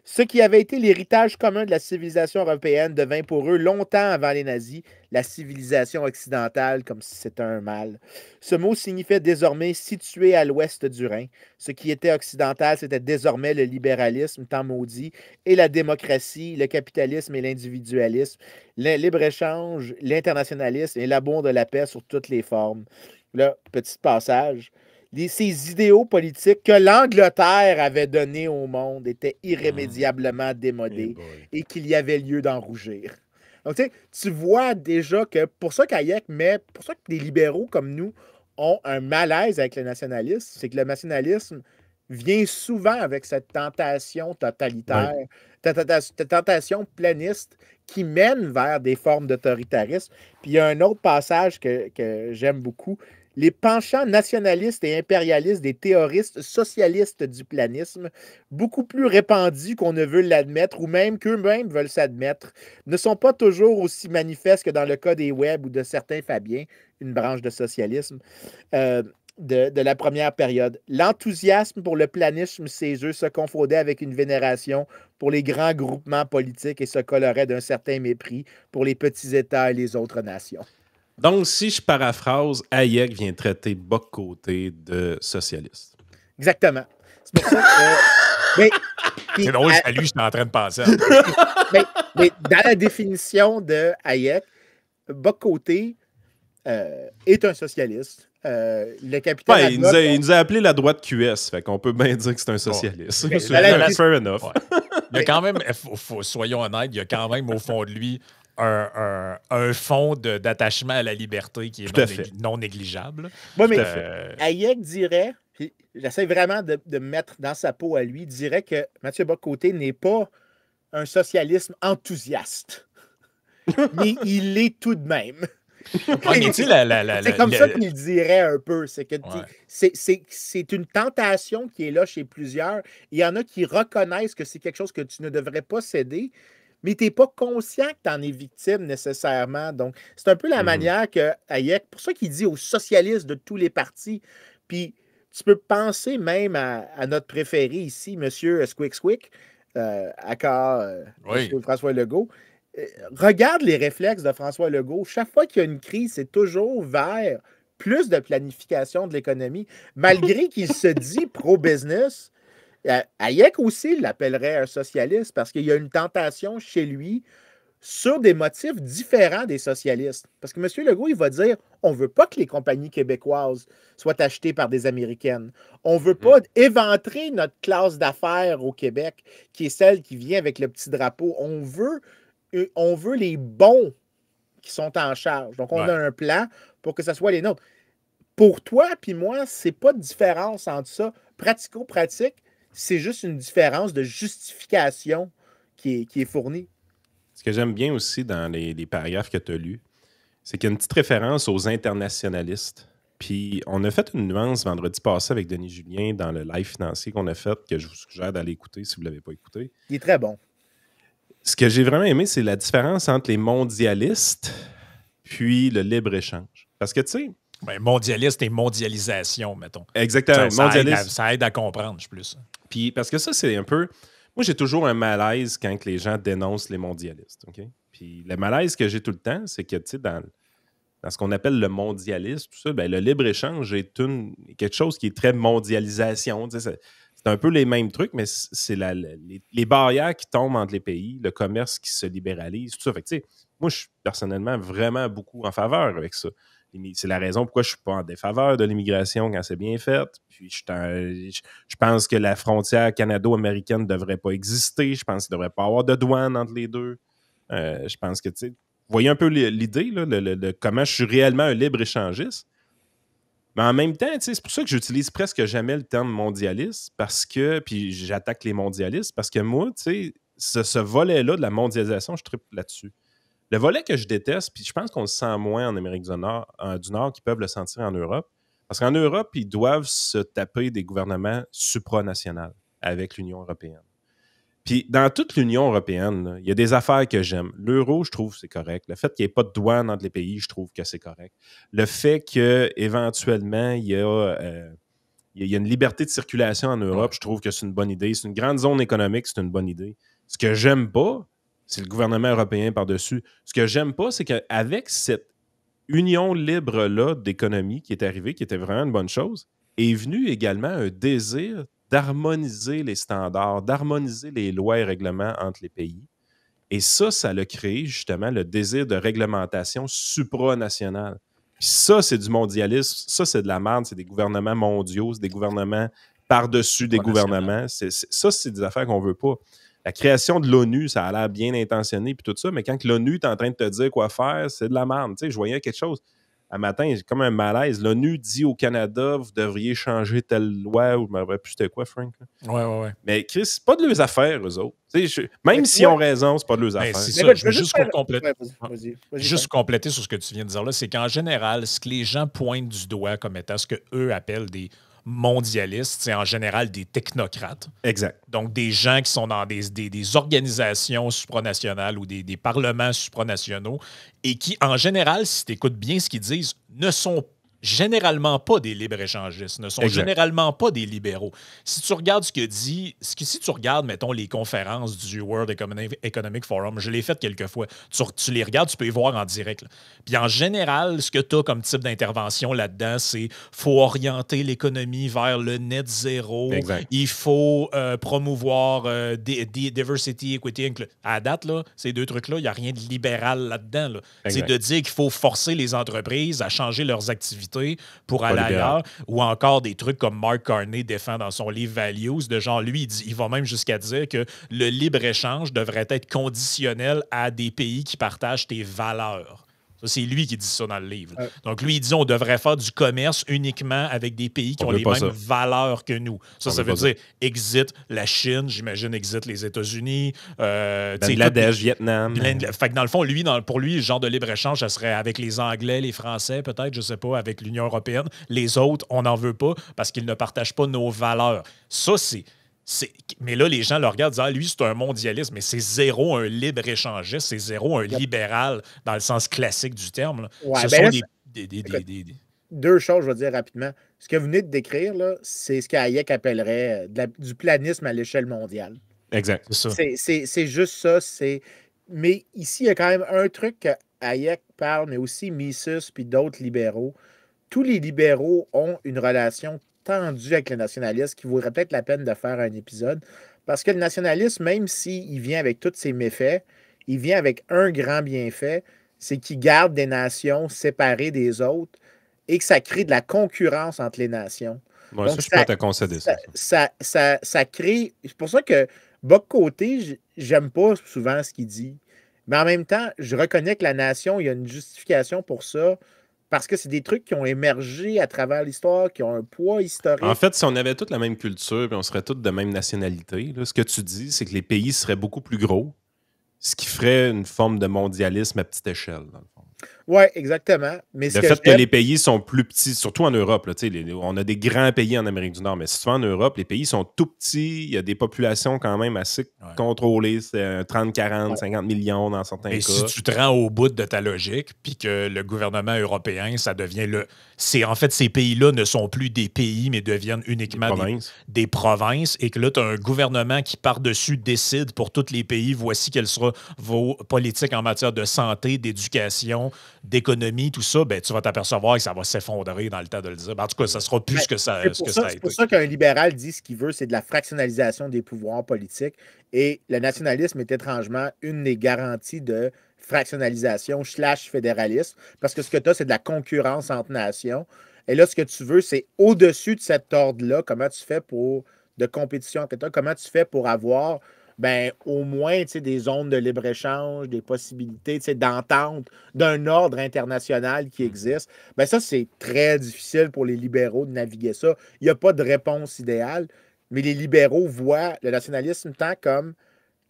Ce qui avait été l'héritage commun de la civilisation européenne devint pour eux, longtemps avant les nazis, la civilisation occidentale, comme si c'était un mal. Ce mot signifiait désormais situé à l'ouest du Rhin. Ce qui était occidental, c'était désormais le libéralisme, tant maudit, et la démocratie, le capitalisme et l'individualisme, le libre-échange, l'internationalisme et l'amour de la paix sur toutes les formes. Là, petit passage. Ces idéaux politiques que l'Angleterre avait donnés au monde étaient irrémédiablement démodés et qu'il y avait lieu d'en rougir. Donc, tu vois déjà que pour ça qu'Hayek pour ça que les libéraux comme nous ont un malaise avec le nationalisme, c'est que le nationalisme vient souvent avec cette tentation totalitaire, cette tentation planiste qui mène vers des formes d'autoritarisme. Puis il y a un autre passage que j'aime beaucoup. les penchants nationalistes et impérialistes des théoristes socialistes du planisme, beaucoup plus répandus qu'on ne veut l'admettre ou même qu'eux-mêmes veulent s'admettre, ne sont pas toujours aussi manifestes que dans le cas des Webb ou de certains Fabiens, une branche de socialisme, de la première période. L'enthousiasme pour le planisme chez eux se confondait avec une vénération pour les grands groupements politiques et se colorait d'un certain mépris pour les petits États et les autres nations. Donc, si je paraphrase, Hayek vient traiter Bock-Côté de socialiste. Exactement. C'est pour ça que... c'est drôle, à lui, j'étais en train de penser. mais dans la définition de Hayek, Bock-Côté est un socialiste. Le capitaine il nous a appelé la droite QS, fait qu'on peut bien dire que c'est un socialiste. Fair enough. Ouais. Il y a quand même, soyons honnêtes, il y a quand même au fond de lui un fond d'attachement à la liberté qui est non négligeable. Oui, mais Hayek dirait, puis j'essaie vraiment de me mettre dans sa peau à lui, dirait que Mathieu Bock-Côté n'est pas un socialisme enthousiaste. Mais il l'est tout de même. C'est comme ça qu'il dirait un peu. C'est que c'est une tentation qui est là chez plusieurs. Il y en a qui reconnaissent que c'est quelque chose que tu ne devrais pas céder, mais tu n'es pas conscient que tu en es victime nécessairement. Donc, c'est un peu la manière que Hayek, pour ça qu'il dit aux socialistes de tous les partis, puis tu peux penser même à notre préféré ici, M. Squick, François Legault. Regarde les réflexes de François Legault. Chaque fois qu'il y a une crise, c'est toujours vers plus de planification de l'économie. Malgré qu'il se dit pro-business, Hayek aussi l'appellerait un socialiste parce qu'il y a une tentation chez lui sur des motifs différents des socialistes. Parce que M. Legault, il va dire on ne veut pas que les compagnies québécoises soient achetées par des Américaines. On ne veut pas éventrer notre classe d'affaires au Québec, qui est celle qui vient avec le petit drapeau. On veut les bons qui sont en charge. Donc, on a un plan pour que ce soit les nôtres. Pour toi puis moi, c'est pas de différence entre ça. Pratico-pratique, c'est juste une différence de justification qui est fournie. Ce que j'aime bien aussi dans les paragraphes que tu as lus, c'est qu'il y a une petite référence aux internationalistes. Puis, on a fait une nuance vendredi passé avec Denis Julien dans le live financier qu'on a fait, que je vous suggère d'aller écouter si vous ne l'avez pas écouté. Il est très bon. Ce que j'ai vraiment aimé, c'est la différence entre les mondialistes puis le libre-échange. Parce que, tu sais... mondialiste et mondialisation, mettons. Exactement. Ça aide à comprendre, plus. Puis, parce que ça, c'est un peu... Moi, j'ai toujours un malaise quand les gens dénoncent les mondialistes. Okay? Puis, le malaise que j'ai tout le temps, c'est que, tu sais, dans ce qu'on appelle le mondialisme, tout ça, le libre-échange est quelque chose qui est très mondialisation. Tu sais, c'est un peu les mêmes trucs, mais c'est les barrières qui tombent entre les pays, le commerce qui se libéralise, tout ça. Fait que, tu sais, moi, je suis personnellement vraiment beaucoup en faveur avec ça. C'est la raison pourquoi je ne suis pas en défaveur de l'immigration quand c'est bien fait. Puis je pense que la frontière canado-américaine ne devrait pas exister. Je pense qu'il ne devrait pas y avoir de douane entre les deux. Je pense que, tu sais, vous voyez un peu l'idée, là, de comment je suis réellement un libre-échangiste. Mais en même temps, c'est pour ça que j'utilise presque jamais le terme mondialiste, parce que, puis j'attaque les mondialistes, parce que moi, tu sais, ce volet-là de la mondialisation, je tripe là-dessus. Le volet que je déteste, puis je pense qu'on le sent moins en Amérique du Nord qu'ils peuvent le sentir en Europe, parce qu'en Europe, ils doivent se taper des gouvernements supranationaux avec l'Union européenne. Puis dans toute l'Union européenne, il y a des affaires que j'aime. L'euro, je trouve que c'est correct. Le fait qu'il n'y ait pas de douane entre les pays, je trouve que c'est correct. Le fait qu'éventuellement, il y a une liberté de circulation en Europe, je trouve que c'est une bonne idée. C'est une grande zone économique, c'est une bonne idée. Ce que j'aime pas, c'est le gouvernement européen par-dessus. Ce que j'aime pas, c'est qu'avec cette union libre-là d'économie qui est arrivée, qui était vraiment une bonne chose, est venu également un désir d'harmoniser les standards, d'harmoniser les lois et règlements entre les pays. Et ça a créé justement le désir de réglementation supranationale. Puis ça, c'est du mondialisme. Ça, c'est de la merde. C'est des gouvernements mondiaux. C'est des gouvernements par-dessus des gouvernements. Ça, c'est des affaires qu'on veut pas. La création de l'ONU, ça a l'air bien intentionné puis tout ça, mais quand l'ONU est en train de te dire quoi faire, c'est de la merde. Tu sais, je voyais quelque chose. à matin, j'ai comme un malaise. L'ONU dit au Canada, vous devriez changer telle loi, ou je ne me rappelle plus c'était quoi, Frank. Ouais. Mais Chris, c'est pas de leurs affaires, eux autres. Même s'ils ont raison, c'est pas de leurs affaires. C'est ça, je veux juste compléter sur ce que tu viens de dire là, c'est qu'en général, ce que les gens pointent du doigt comme étant ce qu'eux appellent des mondialistes, c'est en général des technocrates. Exact. Donc, des gens qui sont dans des organisations supranationales ou des parlements supranationaux et qui, en général, si tu écoutes bien ce qu'ils disent, ne sont généralement pas des libre-échangistes, ne sont généralement pas des libéraux. Si tu regardes ce que dit, si tu regardes, mettons, les conférences du World Economic Forum, je l'ai fait quelques fois, tu les regardes, tu peux les voir en direct. Là. Puis en général, ce que tu as comme type d'intervention là-dedans, c'est faut orienter l'économie vers le net zéro, il faut promouvoir diversity, equity, inclusion. À la date, là, ces deux trucs-là, il n'y a rien de libéral là-dedans. Là. C'est de dire qu'il faut forcer les entreprises à changer leurs activités pour aller ailleurs, ou encore des trucs comme Mark Carney défend dans son livre Values, de genre, lui, il va même jusqu'à dire que le libre-échange devrait être conditionnel à des pays qui partagent tes valeurs. Ça, c'est lui qui dit ça dans le livre. Donc, lui, il dit on devrait faire du commerce uniquement avec des pays qui ont les mêmes valeurs que nous. Ça veut dire exit la Chine, j'imagine exit les États-Unis. Bangladesh, Vietnam. Fait que dans le fond, pour lui, le genre de libre-échange, ça serait avec les Anglais, les Français, peut-être, je sais pas, avec l'Union européenne. Les autres, on n'en veut pas parce qu'ils ne partagent pas nos valeurs. Ça, mais là, les gens le regardent et disent lui, c'est un mondialiste, mais c'est zéro un libre-échangiste, c'est zéro un libéral dans le sens classique du terme. Ouais, deux choses, je vais dire rapidement. Ce que vous venez de décrire, là, c'est ce qu'Hayek appellerait du planisme à l'échelle mondiale. Exact. C'est juste ça. Mais ici, il y a quand même un truc que Hayek parle, mais aussi Mises puis d'autres libéraux. Tous les libéraux ont une relation tendue avec le nationalisme qui vaudrait peut-être la peine de faire un épisode. Parce que le nationalisme, même s'il vient avec tous ses méfaits, il vient avec un grand bienfait, c'est qu'il garde des nations séparées des autres et que ça crée de la concurrence entre les nations. Moi, donc, ça, je peux te concéder ça crée... C'est pour ça que, Bock-Côté, j'aime pas souvent ce qu'il dit. Mais en même temps, je reconnais que la nation, il y a une justification pour ça. Parce que c'est des trucs qui ont émergé à travers l'histoire, qui ont un poids historique. En fait, si on avait toute la même culture et on serait tous de même nationalité, là, ce que tu dis, c'est que les pays seraient beaucoup plus gros, ce qui ferait une forme de mondialisme à petite échelle, dans le fond. Oui, exactement. Mais le fait que les pays sont plus petits, surtout en Europe, là, on a des grands pays en Amérique du Nord, mais si tu vas en Europe, les pays sont tout petits, il y a des populations quand même assez contrôlées, c'est 30, 40, 50 millions dans certains cas. Et si tu te rends au bout de ta logique, puis que le gouvernement européen, ça devient en fait, ces pays-là ne sont plus des pays, mais deviennent uniquement des provinces, et que là, tu as un gouvernement qui, par-dessus, décide pour tous les pays, voici quelles seront vos politiques en matière de santé, d'éducation, d'économie, tout ça, ben, tu vas t'apercevoir que ça va s'effondrer dans le temps de le dire. En tout cas, ça sera plus ce que ça a été. C'est pour ça qu'un libéral dit ce qu'il veut, c'est de la fractionnalisation des pouvoirs politiques. Et le nationalisme est étrangement une des garanties de fractionnalisation / fédéralisme, parce que ce que tu as, c'est de la concurrence entre nations. Et là, ce que tu veux, c'est au-dessus de cet ordre-là, comment tu fais de compétition, comment tu fais pour avoir au moins des zones de libre-échange, des possibilités d'entente d'un ordre international qui existe. Ça, c'est très difficile pour les libéraux de naviguer ça. Il n'y a pas de réponse idéale, mais les libéraux voient le nationalisme tant comme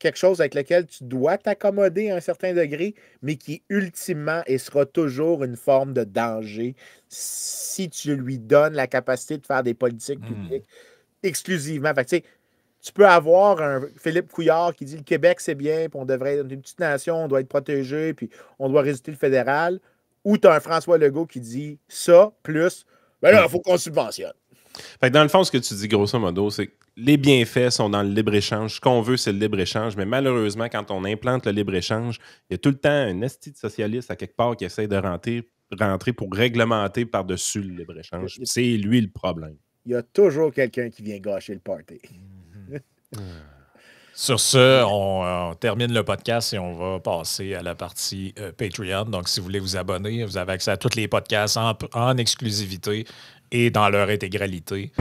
quelque chose avec lequel tu dois t'accommoder à un certain degré, mais qui ultimement et sera toujours une forme de danger si tu lui donnes la capacité de faire des politiques publiques exclusivement. Fait que, tu peux avoir un Philippe Couillard qui dit le Québec, c'est bien, puis on devrait être une petite nation, on doit être protégé, puis on doit résister le fédéral. Ou tu as un François Legault qui dit ça, plus, là, il faut qu'on subventionne. Fait que dans le fond, ce que tu dis, grosso modo, c'est que les bienfaits sont dans le libre-échange. Ce qu'on veut, c'est le libre-échange. Mais malheureusement, quand on implante le libre-échange, il y a tout le temps un esti de socialiste à quelque part qui essaie de rentrer pour réglementer par-dessus le libre-échange. C'est lui le problème. Il y a toujours quelqu'un qui vient gâcher le party. Sur ce, on termine le podcast et on va passer à la partie Patreon. Donc, si vous voulez vous abonner, vous avez accès à tous les podcasts en exclusivité et dans leur intégralité.